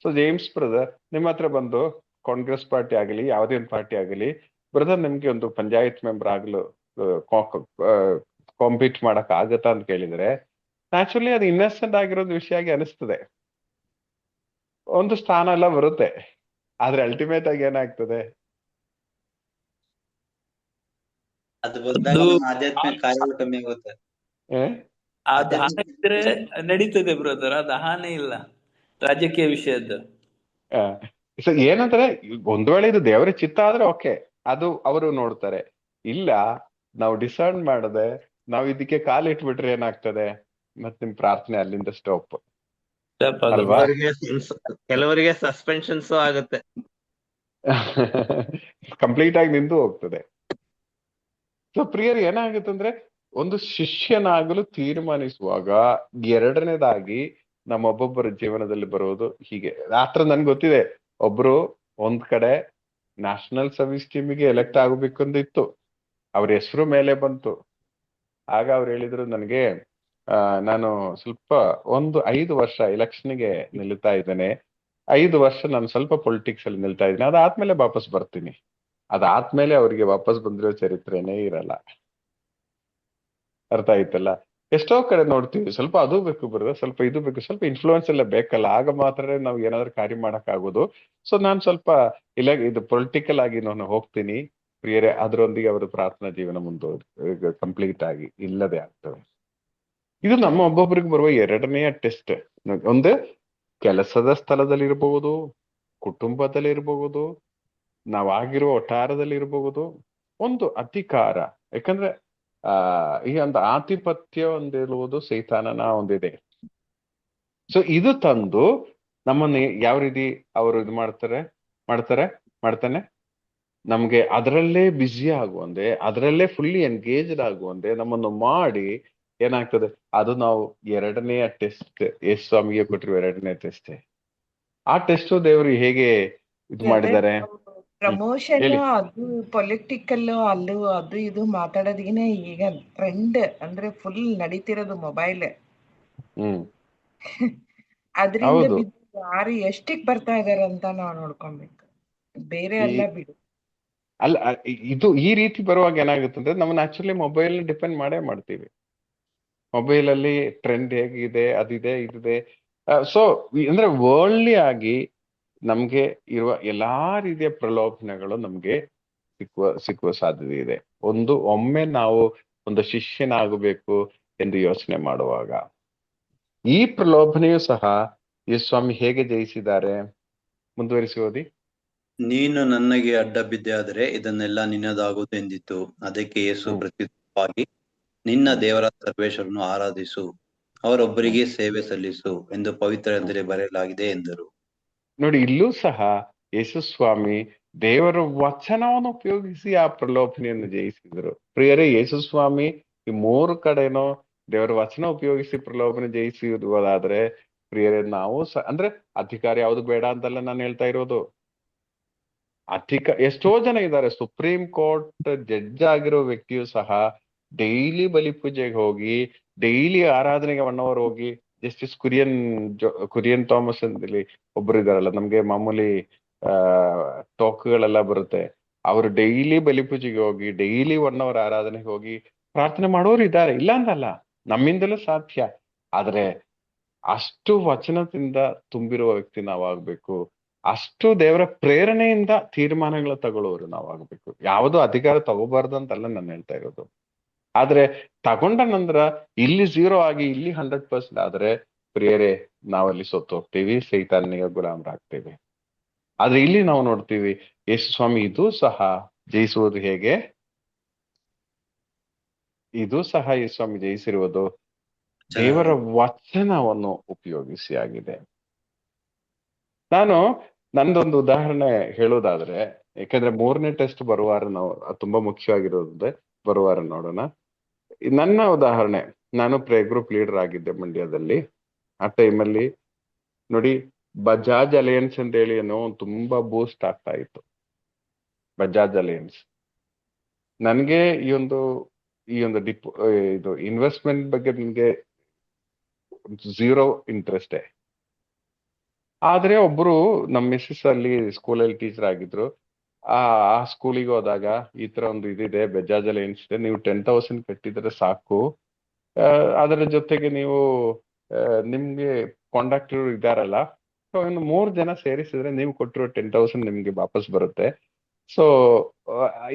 ಸೊ ಜೇಮ್ಸ್ ಬ್ರದರ್ ನಿಮ್ಮ ಹತ್ರ ಬಂದು ಕಾಂಗ್ರೆಸ್ ಪಾರ್ಟಿ ಆಗಲಿ ಯಾವುದೇ ಒಂದು ಪಾರ್ಟಿ ಆಗಲಿ, ಬ್ರದರ್ ನಿಮ್ಗೆ ಒಂದು ಪಂಚಾಯತ್ ಮೆಂಬರ್ ಆಗಲು ಕಾಂಪೀಟ್ ಮಾಡಕ್ ಆಗತ್ತಾ ಅಂತ ಕೇಳಿದ್ರೆ, ನ್ಯಾಚುರಲಿ ಅದು ಇನ್ನಸೆಂಟ್ ಆಗಿರೋದು ವಿಷಯ ಆಗಿ ಅನಿಸ್ತದೆ. ಒಂದು ಸ್ಥಾನ ಎಲ್ಲ ಬರುತ್ತೆ, ಆದ್ರೆ ಅಲ್ಟಿಮೇಟ್ ಆಗಿ ಏನಾಗ್ತದೆ, ಅದು ಬಂದಾಗ ನಮ್ಮ ಆಧ್ಯಾತ್ಮಿಕ ಕಾರ್ಯಗಳು ಕಮ್ಮಿ ಆಗುತ್ತೆ. ಆ ದಹನ ಇದ್ರೆ ನಡೀತದೆ ಬ್ರದರ್, ಆ ದಹನ ಇಲ್ಲ ರಾಜಕೀಯ ವಿಷಯದ್ದು. ಸೊ ಏನಂದ್ರೆ, ಒಂದ್ ವೇಳೆ ಇದು ದೇವರ ಚಿತ್ತ ಆದ್ರೆ ಓಕೆ, ಅದು ಅವರು ನೋಡ್ತಾರೆ. ಇಲ್ಲ, ನಾವು ಡಿಸೈಡ್ ಮಾಡದೆ ನಾವು ಇದಕ್ಕೆ ಕಾಲಿಟ್ಬಿಟ್ರೆ ಏನಾಗ್ತದೆ, ಮತ್ತೆ ನಿಮ್ ಪ್ರಾರ್ಥನೆ ಅಲ್ಲಿಂದ ಸ್ಟಾಪ್ ಅಲ್ವಾ? ಕೆಲವರಿಗೆ ಸಸ್ಪೆನ್ಷನ್ಸ್ ಆಗುತ್ತೆ, ಕಂಪ್ಲೀಟ್ ಆಗಿ ನಿಂತು ಹೋಗ್ತದೆ. ಸೊ ಪ್ರಿಯರ್ ಏನಾಗುತ್ತೆ ಅಂದ್ರೆ, ಒಂದು ಶಿಷ್ಯನಾಗಲು ತೀರ್ಮಾನಿಸುವಾಗ ಎರಡನೇದಾಗಿ ನಮ್ಮೊಬ್ಬೊಬ್ಬರ ಜೀವನದಲ್ಲಿ ಬರೋದು ಹೀಗೆ. ಆತರ ನನ್ಗೆ ಗೊತ್ತಿದೆ, ಒಬ್ರು ಒಂದ್ ಕಡೆ ನ್ಯಾಷನಲ್ ಸರ್ವಿಸ್ ಟೀಮಿಗೆ ಎಲೆಕ್ಟ್ ಆಗಬೇಕು ಅಂತ ಇತ್ತು, ಅವ್ರ ಹೆಸರು ಮೇಲೆ ಬಂತು. ಆಗ ಅವ್ರು ಹೇಳಿದ್ರು ನನಗೆ, ನಾನು ಸ್ವಲ್ಪ 5 ವರ್ಷ ಎಲೆಕ್ಷನ್ಗೆ ನಿಲ್ತಾ ಇದ್ದೇನೆ, 5 ವರ್ಷ ನಾನು ಸ್ವಲ್ಪ ಪೊಲಿಟಿಕ್ಸ್ ಅಲ್ಲಿ ನಿಲ್ತಾ ಇದ್ದೀನಿ, ಅದಾದ್ಮೇಲೆ ವಾಪಸ್ ಬರ್ತೀನಿ. ಅದಾದ್ಮೇಲೆ ಅವ್ರಿಗೆ ವಾಪಸ್ ಬಂದಿರೋ ಚರಿತ್ರೆನೇ ಇರಲ್ಲ. ಅರ್ಥ ಆಯ್ತಲ್ಲ? ಎಷ್ಟೋ ಕಡೆ ನೋಡ್ತೀವಿ, ಸ್ವಲ್ಪ ಅದು ಬೇಕು ಬರೋದು, ಸ್ವಲ್ಪ ಇದು ಬೇಕು, ಸ್ವಲ್ಪ ಇನ್ಫ್ಲೂಯೆನ್ಸ್ ಎಲ್ಲ ಬೇಕಲ್ಲ, ಆಗ ಮಾತ್ರ ನಾವು ಏನಾದ್ರು ಕಾರ್ಯ ಮಾಡಕ್ ಆಗೋದು. ಸೊ ನಾನ್ ಸ್ವಲ್ಪ ಇದು ಪೊಲಿಟಿಕಲ್ ಆಗಿ ನಾನು ಹೋಗ್ತೀನಿ ಪ್ರಿಯರೇ, ಅದರೊಂದಿಗೆ ಅವರ ಪ್ರಾರ್ಥನಾ ಜೀವನ ಕಂಪ್ಲೀಟ್ ಆಗಿ ಇಲ್ಲದೆ ಆಗ್ತವೆ. ಇದು ನಮ್ಮ ಒಬ್ಬೊಬ್ಬರಿಗೆ ಬರುವ ಎರಡನೆಯ ಟೆಸ್ಟ್. ಒಂದು ಕೆಲಸದ ಸ್ಥಳದಲ್ಲಿರ್ಬಹುದು, ಕುಟುಂಬದಲ್ಲಿರ್ಬಹುದು, ನಾವಾಗಿರುವ ಒಟ್ಟಾರದಲ್ಲಿ ಇರಬಹುದು, ಒಂದು ಅಧಿಕಾರ. ಯಾಕಂದ್ರೆ ಈ ಒಂದು ಆಧಿಪತ್ಯ ಒಂದಿರುವುದು ಸೈತಾನನ ಒಂದಿದೆ. ಸೊ ಇದು ತಂದು ನಮ್ಮನ್ನ ಯಾವ ರೀತಿ ಅವರು ಇದು ಮಾಡ್ತಾನೆ, ನಮ್ಗೆ ಅದರಲ್ಲೇ ಬ್ಯುಸಿ ಆಗುವಂದೆ, ಅದರಲ್ಲೇ ಫುಲ್ಲಿ ಎಂಗೇಜ್ಡ್ ಆಗುವಂದೆ ನಮ್ಮನ್ನು ಮಾಡಿ ಏನಾಗ್ತದೆ, ಅದು ನಾವು ಎರಡನೆಯ ಟೆಸ್ಟ್, ಯೇಸು ಸ್ವಾಮಿಗೆ ಕೊಟ್ಟಿರುವ ಎರಡನೇ ಟೆಸ್ಟ್. ಆ ಟೆಸ್ಟ್ ದೇವರು ಹೇಗೆ ಇದು ಮಾಡಿದ್ದಾರೆ. ಪ್ರಮೋಷನ್ ಅದು ಪೊಲಿಟಿಕಲ್ ಅಲ್ಲೂ ಅದು ಇದು ಮಾತಾಡೋದಿನ ಈಗ ಟ್ರೆಂಡ್ ಅಂದ್ರೆ ಫುಲ್ ನಡೀತಿರೋದು ಮೊಬೈಲ್. ಅದರಿಂದ ಯಾರು ಎಷ್ಟಿಗೆ ಬರ್ತಾ ಇದಾರೆ ಅಂತ ನಾವು ನೋಡ್ಕೊಬೇಕು, ಬೇರೆ ಎಲ್ಲ ಬಿಡು. ಅಲ್ಲ ಇದು ಈ ರೀತಿ ಬರುವಾಗ ಏನಾಗುತ್ತೆ ಅಂದ್ರೆ ನಾವು ನ್ಯಾಚುರಲಿ ಮೊಬೈಲ್ ಡಿಪೆಂಡ್ ಮಾಡೇ ಮಾಡ್ತೀವಿ. ಮೊಬೈಲ್ ಅಲ್ಲಿ ಟ್ರೆಂಡ್ ಹೇಗಿದೆ, ಅದಿದೆ ಇದಿದೆ. ಸೊ ಅಂದ್ರೆ ವರ್ಲ್ಡ್ಲಿ ಆಗಿ ನಮ್ಗೆ ಇರುವ ಎಲ್ಲಾ ರೀತಿಯ ಪ್ರಲೋಭನೆಗಳು ನಮ್ಗೆ ಸಿಕ್ಕುವ ಸಾಧ್ಯತೆ ಇದೆ. ಒಮ್ಮೆ ನಾವು ಒಂದು ಶಿಷ್ಯನಾಗಬೇಕು ಎಂದು ಯೋಚನೆ ಮಾಡುವಾಗ ಈ ಪ್ರಲೋಭನೆಯೂ ಸಹ ಯೇಸು ಸ್ವಾಮಿ ಹೇಗೆ ಜಯಿಸಿದ್ದಾರೆ? ಮುಂದುವರಿಸಿ ಓದಿ. ನೀನು ನನಗೆ ಅಡ್ಡ ಬಿದ್ದೆ ಆದರೆ ಇದನ್ನೆಲ್ಲ ನಿನ್ನದಾಗುವುದು ಎಂದಿತು. ಅದಕ್ಕೆ ಯೇಸು ಪ್ರತ್ಯುತ್ತರವಾಗಿ, ನಿನ್ನ ದೇವರ ಸರ್ವೇಶ್ವರನು ಆರಾಧಿಸು, ಅವರೊಬ್ಬರಿಗೆ ಸೇವೆ ಸಲ್ಲಿಸು ಎಂದು ಪವಿತ್ರದಲ್ಲಿ ಬರೆಯಲಾಗಿದೆ ಎಂದರು. ನೋಡಿ, ಇಲ್ಲೂ ಸಹ ಯೇಸು ಸ್ವಾಮಿ ದೇವರ ವಚನವನ್ನು ಉಪಯೋಗಿಸಿ ಆ ಪ್ರಲೋಭನೆಯನ್ನು ಜಯಿಸಿದರು. ಪ್ರಿಯರೇ, ಯೇಸು ಸ್ವಾಮಿ ಈ 3 ಕಡೆನೋ ದೇವರ ವಚನ ಉಪಯೋಗಿಸಿ ಪ್ರಲೋಭನೆ ಜಯಿಸುವುದಾದ್ರೆ, ಪ್ರಿಯರೇ ನಾವು ಅಂದ್ರೆ ಅಧಿಕಾರ ಯಾವ್ದು ಬೇಡ ಅಂತಲ್ಲ ನಾನು ಹೇಳ್ತಾ ಇರೋದು. ಎಷ್ಟೋ ಜನ ಇದ್ದಾರೆ, ಸುಪ್ರೀಂ ಕೋರ್ಟ್ ಜಡ್ಜ್ ಆಗಿರೋ ವ್ಯಕ್ತಿಯು ಸಹ ಡೈಲಿ ಬಲಿಪೂಜೆಗೆ ಹೋಗಿ, ಡೈಲಿ ಆರಾಧನೆಗೆ 1 hour ಹೋಗಿ, ಜಸ್ಟಿಸ್ ಕುರಿಯನ್ ಥಾಮಸ್ ಅಂತೇಳಿ ಒಬ್ರು ಇದಾರಲ್ಲ, ನಮ್ಗೆ ಮಾಮೂಲಿ ಟೋಕ್ಗಳೆಲ್ಲ ಬರುತ್ತೆ. ಅವರು ಡೈಲಿ ಬಲಿಪೂಜೆಗೆ ಹೋಗಿ, ಡೈಲಿ 1 hour ಆರಾಧನೆಗೆ ಹೋಗಿ ಪ್ರಾರ್ಥನೆ ಮಾಡೋರು ಇದ್ದಾರೆ, ಇಲ್ಲ ಅಂತಲ್ಲ, ನಮ್ಮಿಂದಲೂ ಸಾಧ್ಯ. ಆದ್ರೆ ಅಷ್ಟು ವಚನದಿಂದ ತುಂಬಿರುವ ವ್ಯಕ್ತಿ ನಾವಾಗ್ಬೇಕು. ಅಷ್ಟು ದೇವರ ಪ್ರೇರಣೆಯಿಂದ ತೀರ್ಮಾನಗಳ ತಗೊಳ್ಳೋರು ನಾವಾಗ್ಬೇಕು. ಯಾವುದೋ ಅಧಿಕಾರ ತಗೋಬಾರ್ದು ಅಂತಲ್ಲ ನಾನು ಹೇಳ್ತಾ ಇರೋದು. ಆದ್ರೆ ತಗೊಂಡ ನಂತರ ಇಲ್ಲಿ 0 ಆಗಿ ಇಲ್ಲಿ 100% ಆದ್ರೆ, ಪ್ರಿಯರೇ, ನಾವಲ್ಲಿ ಸೊತ್ತು ಹೋಗ್ತೀವಿ, ಸೈತಾನ್ನಿಗೆ ಗುಲಾಮರಾಗ್ತೀವಿ. ಆದ್ರೆ ಇಲ್ಲಿ ನಾವು ನೋಡ್ತೀವಿ ಯೇಸು ಸ್ವಾಮಿ ಇದು ಸಹ ಜಯಿಸುವುದು ಹೇಗೆ? ಇದು ಸಹ ಯೇಸು ಸ್ವಾಮಿ ಜಯಿಸಿರುವುದು ದೇವರ ವಚನವನ್ನು ಉಪಯೋಗಿಸಿ ಆಗಿದೆ. ನಾನು ನಂದೊಂದು ಉದಾಹರಣೆ ಹೇಳೋದಾದ್ರೆ, ಯಾಕಂದ್ರೆ 3ನೇ ಟೆಸ್ಟ್ ಬರುವಾರ ನಾವು ತುಂಬಾ ಮುಖ್ಯವಾಗಿರೋದ್ರೆ ಬರುವಾರ ನೋಡೋಣ. ನನ್ನ ಉದಾಹರಣೆ, ನಾನು ಪ್ರೇ ಗ್ರೂಪ್ ಲೀಡರ್ ಆಗಿದ್ದೆ ಮಂಡ್ಯದಲ್ಲಿ. ಆ ಟೈಮಲ್ಲಿ ನೋಡಿ, ಬಜಾಜ್ ಅಲಯನ್ಸ್ ಅಂತ ಹೇಳಿ ಏನೋ ತುಂಬಾ ಬೂಸ್ಟ್ ಆಗ್ತಾ ಇತ್ತು. ಬಜಾಜ್ ಅಲಯನ್ಸ್ ನನ್ಗೆ ಈ ಒಂದು ಇದು ಇನ್ವೆಸ್ಟ್ಮೆಂಟ್ ಬಗ್ಗೆ ನಿಮ್ಗೆ 0 ಇಂಟ್ರೆಸ್ಟೇ. ಆದ್ರೆ ಒಬ್ರು ನಮ್ಮ ಮಿಸ್ಸಸ್ ಅಲ್ಲಿ ಸ್ಕೂಲಲ್ಲಿ ಟೀಚರ್ ಆಗಿದ್ರು. ಆ ಸ್ಕೂಲಿಗೆ ಹೋದಾಗ ಈ ತರ ಒಂದು ಇದಿದೆ, ಬಜಾಜ್ ಅಲಯನ್ಸ್ ಇದೆ, ನೀವು 10,000 ಕಟ್ಟಿದ್ರೆ ಸಾಕು, ಅದರ ಜೊತೆಗೆ ನೀವು ನಿಮ್ಗೆ ಕಾಂಟ್ರಾಕ್ಟರ್ ಇದಾರಲ್ಲ, ಸೊ ಇನ್ನು 3 ಜನ ಸೇರಿಸಿದ್ರೆ ನೀವು ಕೊಟ್ಟಿರೋ 10,000 ನಿಮ್ಗೆ ವಾಪಸ್ ಬರುತ್ತೆ. ಸೊ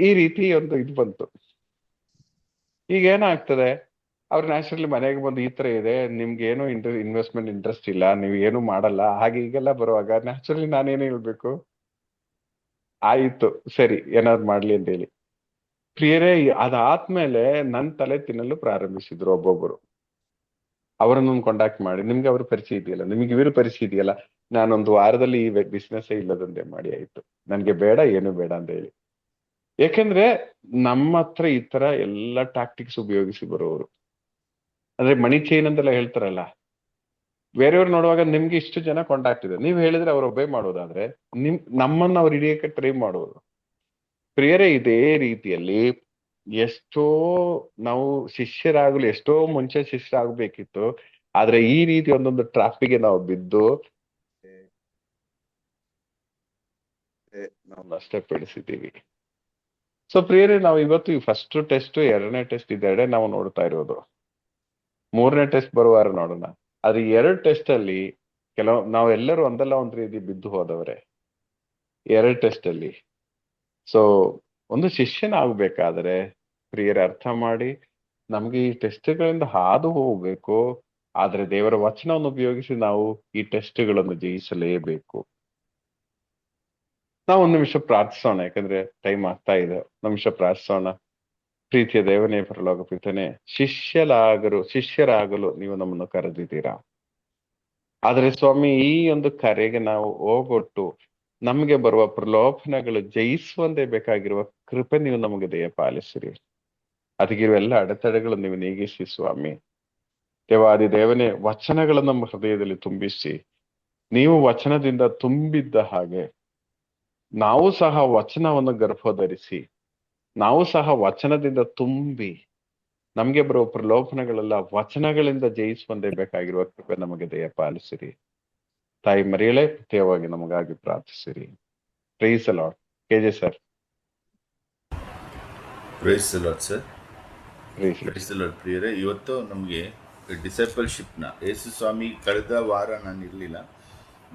ಈ ರೀತಿ ಒಂದು ಇದು ಬಂತು. ಈಗ ಏನಾಗ್ತದೆ, ಅವ್ರು ನ್ಯಾಚುರಲಿ ಮನೆಗೆ ಬಂದು ಈ ತರ ಇದೆ, ನಿಮ್ಗೆ ಏನು ಇನ್ವೆಸ್ಟ್ಮೆಂಟ್ ಇಂಟ್ರೆಸ್ಟ್ ಇಲ್ಲ, ನೀವು ಏನು ಮಾಡಲ್ಲ, ಹಾಗೆ ಈಗೆಲ್ಲ ಬರುವಾಗ ನ್ಯಾಚುರಲಿ ನಾನೇನು ಹೇಳ್ಬೇಕು? ಆಯ್ತು ಸರಿ, ಏನಾದ್ರು ಮಾಡ್ಲಿ ಅಂತ ಹೇಳಿ. ಪ್ರಿಯರೇ, ಅದಾದ್ಮೇಲೆ ನನ್ ತಲೆ ತಿನ್ನಲು ಪ್ರಾರಂಭಿಸಿದ್ರು ಒಬ್ಬೊಬ್ಬರು. ಅವರನ್ನು ಕಾಂಟ್ಯಾಕ್ಟ್ ಮಾಡಿ, ನಿಮ್ಗೆ ಅವ್ರ ಪರಿಚಯ ಇದೆಯಲ್ಲ, ನಿಮ್ಗೆ ಇವರು ಪರಿಚಯ ಇದೆಯಲ್ಲ, ನಾನೊಂದು ವಾರದಲ್ಲಿ ಈ ಬಿಸ್ನೆಸ್ ಇಲ್ಲದಂತೆ ಮಾಡಿ ಆಯ್ತು, ನನ್ಗೆ ಬೇಡ, ಏನು ಬೇಡ ಅಂತ ಹೇಳಿ. ಯಾಕೆಂದ್ರೆ ನಮ್ಮ ಹತ್ರ ಈ ತರ ಎಲ್ಲ ಟ್ಯಾಕ್ಟಿಕ್ಸ್ ಉಪಯೋಗಿಸಿ ಬರೋರು, ಅಂದ್ರೆ ಮನಿ ಚೈನ್ ಅಂತೆಲ್ಲ ಹೇಳ್ತಾರಲ್ಲ, ಬೇರೆಯವ್ರು ನೋಡುವಾಗ ನಿಮ್ಗೆ ಇಷ್ಟು ಜನ ಕಾಂಟ್ಯಾಕ್ಟ್ ಇದೆ, ನೀವು ಹೇಳಿದ್ರೆ ಅವ್ರು ಒಬ್ಬೇ ಮಾಡೋದಾದ್ರೆ ನಮ್ಮನ್ನ ಅವ್ರು ಹಿಡಿಯಕ್ಕೆ ಟ್ರೈ ಮಾಡೋದು. ಪ್ರಿಯರೇ, ಇದೇ ರೀತಿಯಲ್ಲಿ ಎಷ್ಟೋ ನಾವು ಶಿಷ್ಯರಾಗಲು ಎಷ್ಟೋ ಮುಂಚೆ ಶಿಷ್ಯರಾಗಬೇಕಿತ್ತು. ಆದ್ರೆ ಈ ರೀತಿ ಒಂದೊಂದು ಟ್ರಾಫಿಕ್ಗೆ ನಾವು ಬಿದ್ದು ನಾವು ನಷ್ಟಪಡಿಸಿದ್ದೀವಿ. ಸೊ ಪ್ರಿಯರೇ, ನಾವು ಇವತ್ತು ಈ ಫಸ್ಟ್ ಟೆಸ್ಟ್, 2ನೇ ಟೆಸ್ಟ್ ಇದೆರಡೇ ನಾವು ನೋಡ್ತಾ ಇರೋದು. 3ನೇ ಟೆಸ್ಟ್ ಬರುವಾರ ನೋಡೋಣ. ಆದ್ರೆ 2 ಟೆಸ್ಟ್ ಅಲ್ಲಿ ನಾವೆಲ್ಲರೂ ಒಂದಲ್ಲ ಒಂದ್ ರೀತಿ ಬಿದ್ದು ಹೋದವ್ರೆ 2 ಟೆಸ್ಟ್ ಅಲ್ಲಿ. ಸೊ ಒಂದು ಶಿಷ್ಯನಾಗಬೇಕಾದ್ರೆ ಪ್ರಿಯರೇ, ಅರ್ಥ ಮಾಡಿ, ನಮ್ಗೆ ಈ ಟೆಸ್ಟ್ಗಳಿಂದ ಹಾದು ಹೋಗ್ಬೇಕು. ಆದ್ರೆ ದೇವರ ವಚನವನ್ನು ಉಪಯೋಗಿಸಿ ನಾವು ಈ ಟೆಸ್ಟ್ಗಳನ್ನು ಜಯಿಸಲೇಬೇಕು. ನಾವು 1 ನಿಮಿಷ ಪ್ರಾರ್ಥಿಸೋಣ, ಯಾಕಂದ್ರೆ ಟೈಮ್ ಆಗ್ತಾ ಇದೆ. 1 ನಿಮಿಷ ಪ್ರಾರ್ಥಿಸೋಣ. ಪ್ರೀತಿಯ ದೇವನೇ, ಪರಲೋಕ ಪಿತನೇ, ಶಿಷ್ಯರಾಗಲು ನೀವು ನಮ್ಮನ್ನು ಕರೆದಿದ್ದೀರಾ. ಆದ್ರೆ ಸ್ವಾಮಿ, ಈ ಒಂದು ಕರೆಗೆ ನಾವು ಹೋಗೊಟ್ಟು ನಮಗೆ ಬರುವ ಪ್ರಲೋಭನೆಗಳು ಜಯಿಸುವಂತೆ ಬೇಕಾಗಿರುವ ಕೃಪೆ ನೀವು ನಮಗೆ ದಯಪಾಲಿಸಿರಿ. ಅದಕ್ಕಿರುವ ಎಲ್ಲ ಅಡೆತಡೆಗಳು ನೀವು ನೀಗಿಸಿ ಸ್ವಾಮಿ. ದೇವಾದಿ ದೇವನೇ, ವಚನಗಳನ್ನು ನಮ್ಮ ಹೃದಯದಲ್ಲಿ ತುಂಬಿಸಿ, ನೀವು ವಚನದಿಂದ ತುಂಬಿದ್ದ ಹಾಗೆ ನಾವು ಸಹ ವಚನವನ್ನು ಗರ್ಭಧರಿಸಿ, ನಾವು ಸಹ ವಚನದಿಂದ ತುಂಬಿ, ನಮ್ಗೆ ಬರುವ ಪ್ರಲೋಭನೆಗಳೆಲ್ಲ ವಚನಗಳಿಂದ ಜಯಿಸುವಂತೆ ಬೇಕಾಗಿರುವ ಕೃಪೆ ನಮಗೆ ದಯಪಾಲಿಸಿರಿ. ತಾಯಿ ಮರಿಯಳೇ, ಪ್ರತ್ಯೇಕವಾಗಿ ನಮಗಾಗಿ ಪ್ರಾರ್ಥಿಸಿರಿ. Praise the lord. KJ sir. Praise the lord sir. ಪ್ರೀತಿ. ಪ್ರೈಸ್ ದಿ ಲಾರ್ಡ್ ಪ್ರಿಯರೇ, ಇವತ್ತು ನಮಗೆ ಡಿಸೈಪಲ್ಶಿಪ್ನ ಯೇಸು ಸ್ವಾಮಿ ಕಳೆದ ವಾರ ನಾನು ಇರಲಿಲ್ಲ,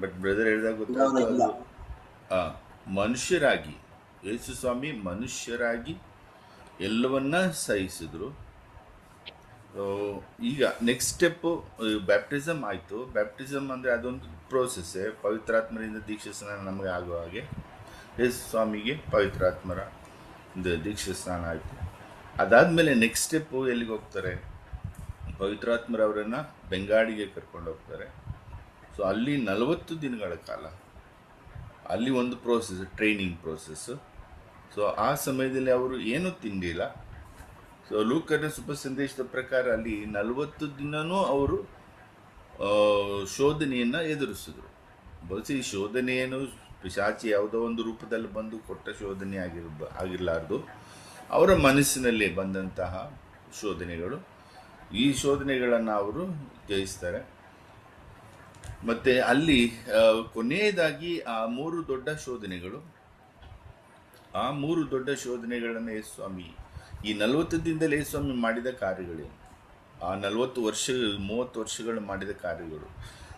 ಬಟ್ ಬ್ರದರ್ ಹೇಳಿದಾಗ ಗೊತ್ತಾಯ್ತು. ಅದು ಮನುಷ್ಯರಾಗಿ ಯೇಸು ಸ್ವಾಮಿ ಮನುಷ್ಯರಾಗಿ ಎಲ್ಲವನ್ನ ಸಹಿಸಿದ್ರು. ಈಗ ನೆಕ್ಸ್ಟ್ ಸ್ಟೆಪ್ಪು ಬ್ಯಾಪ್ಟಿಸಮ್ ಆಯಿತು. ಬ್ಯಾಪ್ಟಿಸಮ್ ಅಂದರೆ ಅದೊಂದು ಪ್ರೋಸೆಸ್ಸೇ. ಪವಿತ್ರಾತ್ಮರಿಂದ ದೀಕ್ಷಾ ಸ್ನಾನ ನಮಗೆ ಆಗೋ ಹಾಗೆ ಯೇಸು ಸ್ವಾಮಿಗೆ ಪವಿತ್ರಾತ್ಮರ ದೀಕ್ಷಾ ಸ್ನಾನ ಆಯಿತು. ಅದಾದಮೇಲೆ ನೆಕ್ಸ್ಟ್ ಸ್ಟೆಪ್ಪು ಎಲ್ಲಿಗೆ ಹೋಗ್ತಾರೆ? ಪವಿತ್ರಾತ್ಮರವರನ್ನು ಬೆಂಗಾಡಿಗೆ ಕರ್ಕೊಂಡು ಹೋಗ್ತಾರೆ. ಸೊ ಅಲ್ಲಿ 40 ದಿನಗಳ ಕಾಲ ಅಲ್ಲಿ ಒಂದು ಪ್ರೋಸೆಸ್, ಟ್ರೈನಿಂಗ್ ಪ್ರೋಸೆಸ್ಸು. ಸೊ ಆ ಸಮಯದಲ್ಲಿ ಅವರು ಏನೂ ತಿಂದಿಲ್ಲ. ಸೊ ಲೂಕನ ಶುಭ ಸಂದೇಶದ ಪ್ರಕಾರ ಅಲ್ಲಿ 40 ದಿನವೂ ಅವರು ಶೋಧನೆಯನ್ನು ಎದುರಿಸಿದ್ರು. ಬಹುಶಃ ಈ ಶೋಧನೆಯನ್ನು ಪಿಶಾಚಿ ಯಾವುದೋ ಒಂದು ರೂಪದಲ್ಲಿ ಬಂದು ಕೊಟ್ಟ ಶೋಧನೆ ಆಗಿರಲಾರ್ದು, ಅವರ ಮನಸ್ಸಿನಲ್ಲಿ ಬಂದಂತಹ ಶೋಧನೆಗಳು. ಈ ಶೋಧನೆಗಳನ್ನು ಅವರು ಜಯಿಸ್ತಾರೆ. ಮತ್ತು ಅಲ್ಲಿ ಕೊನೆಯದಾಗಿ ಆ 3 ದೊಡ್ಡ ಶೋಧನೆಗಳನ್ನು ಯೇಸು ಸ್ವಾಮಿ ಈ 40 ದಿನದಲ್ಲಿ ಯೇಸು ಸ್ವಾಮಿ ಮಾಡಿದ ಕಾರ್ಯಗಳೇನು? ಆ 30 ವರ್ಷಗಳು ಮಾಡಿದ ಕಾರ್ಯಗಳು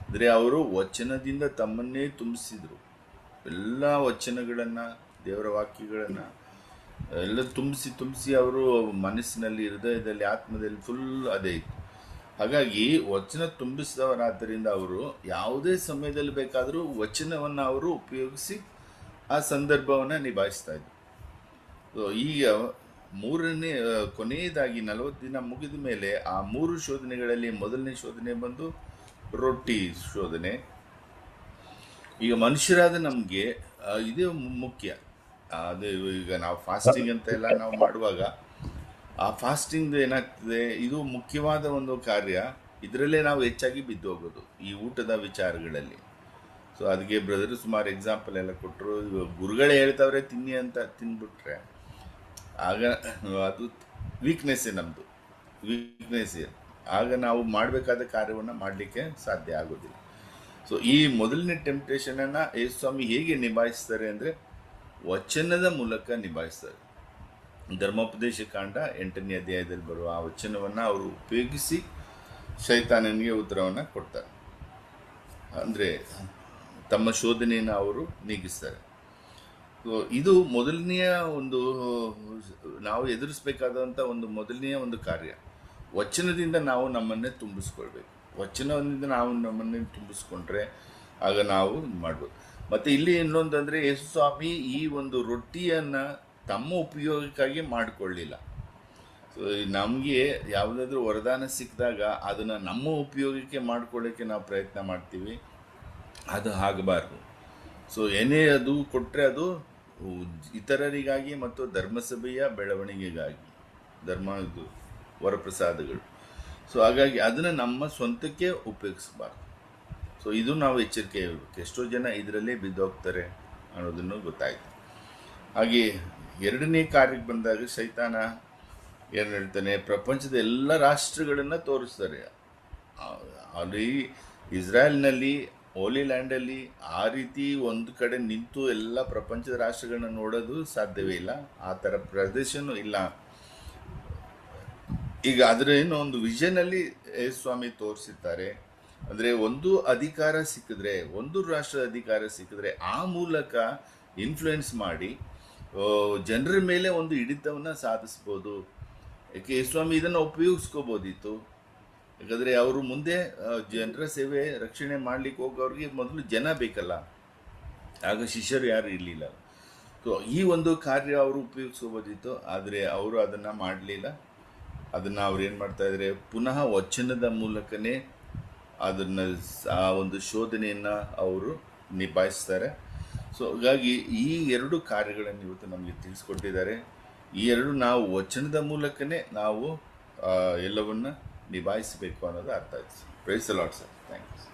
ಅಂದರೆ ಅವರು ವಚನದಿಂದ ತಮ್ಮನ್ನೇ ತುಂಬಿಸಿದರು. ಎಲ್ಲ ವಚನಗಳನ್ನು, ದೇವರ ವಾಕ್ಯಗಳನ್ನು ಎಲ್ಲ ತುಂಬಿಸಿ ಅವರು ಮನಸ್ಸಿನಲ್ಲಿ, ಹೃದಯದಲ್ಲಿ, ಆತ್ಮದಲ್ಲಿ ಫುಲ್ ಅದೇ ಇತ್ತು. ಹಾಗಾಗಿ ವಚನ ತುಂಬಿಸಿದವರಾದ್ದರಿಂದ ಅವರು ಯಾವುದೇ ಸಮಯದಲ್ಲಿ ಬೇಕಾದರೂ ವಚನವನ್ನು ಅವರು ಉಪಯೋಗಿಸಿ ಆ ಸಂದರ್ಭವನ್ನು ನಿಭಾಯಿಸ್ತಾ ಇದ್ರು. ಸೊ ಈಗ ಕೊನೆಯದಾಗಿ 40 ದಿನ ಮುಗಿದ ಮೇಲೆ ಆ 3 ಶೋಧನೆಗಳಲ್ಲಿ ಮೊದಲನೇ ಶೋಧನೆ ಬಂದು ರೊಟ್ಟಿ ಶೋಧನೆ. ಈಗ ಮನುಷ್ಯರಾದ ನಮಗೆ ಇದೇ ಮುಖ್ಯ. ಅದು ಈಗ ನಾವು ಫಾಸ್ಟಿಂಗ್ ಅಂತ ಎಲ್ಲ ನಾವು ಮಾಡುವಾಗ ಆ ಫಾಸ್ಟಿಂಗ್ ಏನಾಗ್ತದೆ, ಇದು ಮುಖ್ಯವಾದ ಒಂದು ಕಾರ್ಯ. ಇದರಲ್ಲೇ ನಾವು ಹೆಚ್ಚಾಗಿ ಬಿದ್ದು ಹೋಗೋದು ಈ ಊಟದ ವಿಚಾರಗಳಲ್ಲಿ. ಸೊ ಅದಕ್ಕೆ ಬ್ರದರ್ ಸುಮಾರು ಎಕ್ಸಾಂಪಲ್ ಎಲ್ಲ ಕೊಟ್ಟರು. ಗುರುಗಳೇ ಹೇಳ್ತಾವ್ರೆ ತಿನ್ನಿ ಅಂತ ತಿಂದ್ಬಿಟ್ರೆ ಆಗ ಅದು ವೀಕ್ನೆಸ್ಸೇ, ನಮ್ಮದು ವೀಕ್ನೆಸ್ಸೇ. ಆಗ ನಾವು ಮಾಡಬೇಕಾದ ಕಾರ್ಯವನ್ನು ಮಾಡಲಿಕ್ಕೆ ಸಾಧ್ಯ ಆಗೋದಿಲ್ಲ. ಸೊ ಈ ಮೊದಲನೇ ಟೆಂಪ್ಟೇಷನನ್ನು ಯೇಸು ಸ್ವಾಮಿ ಹೇಗೆ ನಿಭಾಯಿಸ್ತಾರೆ ಅಂದರೆ ವಚನದ ಮೂಲಕ ನಿಭಾಯಿಸ್ತಾರೆ. ಧರ್ಮೋಪದೇಶ ಕಾಂಡ 8ನೇ ಅಧ್ಯಾಯದಲ್ಲಿ ಬರುವ ಆ ವಚನವನ್ನು ಅವರು ಉಪಯೋಗಿಸಿ ಶೈತಾನನಿಗೆ ಉತ್ತರವನ್ನು ಕೊಡ್ತಾರೆ. ಅಂದರೆ ತಮ್ಮ ಶೋಧನೆಯನ್ನು ಅವರು ನೀಗಿಸ್ತಾರೆ. ಸೊ ಇದು ಮೊದಲನೆಯ ಒಂದು ನಾವು ಎದುರಿಸಬೇಕಾದಂಥ ಒಂದು ಮೊದಲನೆಯ ಒಂದು ಕಾರ್ಯ. ವಚನದಿಂದ ನಾವು ನಮ್ಮನ್ನೇ ತುಂಬಿಸ್ಕೊಳ್ಬೇಕು. ವಚನದಿಂದ ನಾವು ನಮ್ಮನ್ನೇ ತುಂಬಿಸ್ಕೊಂಡ್ರೆ ಆಗ ನಾವು ಮಾಡ್ಬೋದು. ಮತ್ತು ಇಲ್ಲಿ ಇನ್ನೊಂದಂದರೆ ಯೇಸು ಸ್ವಾಮಿ ಈ ಒಂದು ರೊಟ್ಟಿಯನ್ನು ತಮ್ಮ ಉಪಯೋಗಕ್ಕಾಗಿ ಮಾಡಿಕೊಳ್ಳಿಲ್ಲ. ಸೊ ನಮಗೆ ಯಾವುದಾದ್ರೂ ವರದಾನ ಸಿಕ್ಕಿದಾಗ ಅದನ್ನು ನಮ್ಮ ಉಪಯೋಗಕ್ಕೆ ಮಾಡ್ಕೊಳ್ಳೋಕ್ಕೆ ನಾವು ಪ್ರಯತ್ನ ಮಾಡ್ತೀವಿ. ಅದು ಆಗಬಾರ್ದು. ಸೊ ಏನೇ ಅದು ಕೊಟ್ಟರೆ ಅದು ಇತರರಿಗಾಗಿ ಮತ್ತು ಧರ್ಮಸಭೆಯ ಬೆಳವಣಿಗೆಗಾಗಿ, ಇದು ವರಪ್ರಸಾದಗಳು. ಸೊ ಹಾಗಾಗಿ ಅದನ್ನು ನಮ್ಮ ಸ್ವಂತಕ್ಕೆ ಉಪಯೋಗಿಸಬಾರ್ದು. ಸೊ ಇದು ನಾವು ಎಚ್ಚರಿಕೆ ಇರಬೇಕು. ಎಷ್ಟೋ ಜನ ಇದರಲ್ಲೇ ಬಿದ್ದೋಗ್ತಾರೆ ಅನ್ನೋದನ್ನು ಗೊತ್ತಾಯಿತು. ಹಾಗೆ ಎರಡನೇ ಕಾರ್ಯಕ್ಕೆ ಬಂದಾಗ ಸೈತಾನ ಏನು ಹೇಳ್ತಾನೆ, ಪ್ರಪಂಚದ ಎಲ್ಲ ರಾಷ್ಟ್ರಗಳನ್ನು ತೋರಿಸ್ತಾರೆ. ಅಲ್ಲಿ ಇಸ್ರಾಯೇಲ್ನಲ್ಲಿ, ಹೋಲಿ ಲ್ಯಾಂಡಲ್ಲಿ ಆ ರೀತಿ ಒಂದು ಕಡೆ ನಿಂತು ಎಲ್ಲ ಪ್ರಪಂಚದ ರಾಷ್ಟ್ರಗಳನ್ನ ನೋಡೋದು ಸಾಧ್ಯವೇ ಇಲ್ಲ. ಆ ಥರ ಪ್ರದೇಶನೂ ಇಲ್ಲ. ಈಗ ಅದರ ಏನೋ ಒಂದು ವಿಷನಲ್ಲಿ ಸ್ವಾಮಿ ತೋರಿಸಿರ್ತಾರೆ. ಅಂದರೆ ಒಂದು ಅಧಿಕಾರ ಸಿಕ್ಕಿದ್ರೆ, ಒಂದು ರಾಷ್ಟ್ರದ ಅಧಿಕಾರ ಸಿಕ್ಕಿದ್ರೆ ಆ ಮೂಲಕ ಇನ್ಫ್ಲುಯೆನ್ಸ್ ಮಾಡಿ ಜನರ ಮೇಲೆ ಒಂದು ಹಿಡಿತವನ್ನು ಸಾಧಿಸ್ಬೋದು. ಯಾಕೆ ಸ್ವಾಮಿ ಇದನ್ನು ಉಪಯೋಗಿಸ್ಕೋಬೋದಿತ್ತು. ಯಾಕಂದರೆ ಅವರು ಮುಂದೆ ಜನರ ಸೇವೆ ರಕ್ಷಣೆ ಮಾಡಲಿಕ್ಕೆ ಹೋಗೋರಿಗೆ ಮೊದಲು ಜನ ಬೇಕಲ್ಲ, ಆಗ ಶಿಷ್ಯರು ಯಾರು ಇರಲಿಲ್ಲ. ಸೊ ಈ ಒಂದು ಕಾರ್ಯ ಅವರು ಉಪಯೋಗಿಸ್ಕೋಬೋದಿತ್ತು, ಆದರೆ ಅವರು ಅದನ್ನು ಮಾಡಲಿಲ್ಲ. ಅದನ್ನು ಅವ್ರು ಏನು ಮಾಡ್ತಾಯಿದ್ದಾರೆ, ಪುನಃ ವಚನದ ಮೂಲಕನೇ ಅದನ್ನು ಆ ಒಂದು ಶೋಧನೆಯನ್ನು ಅವರು ನಿಭಾಯಿಸ್ತಾರೆ. ಸೊ ಹಾಗಾಗಿ ಈ ಎರಡು ಕಾರ್ಯಗಳನ್ನು ಇವತ್ತು ನಮಗೆ ತಿಳಿಸ್ಕೊಟ್ಟಿದ್ದಾರೆ. ಈ ಎರಡು ನಾವು ವಚನದ ಮೂಲಕನೇ ನಾವು ಎಲ್ಲವನ್ನು ನಿಭಾಯಿಸಬೇಕು ಅನ್ನೋದು ಅರ್ಥ ಆಯ್ತು. Praise the lord sir. Thanks.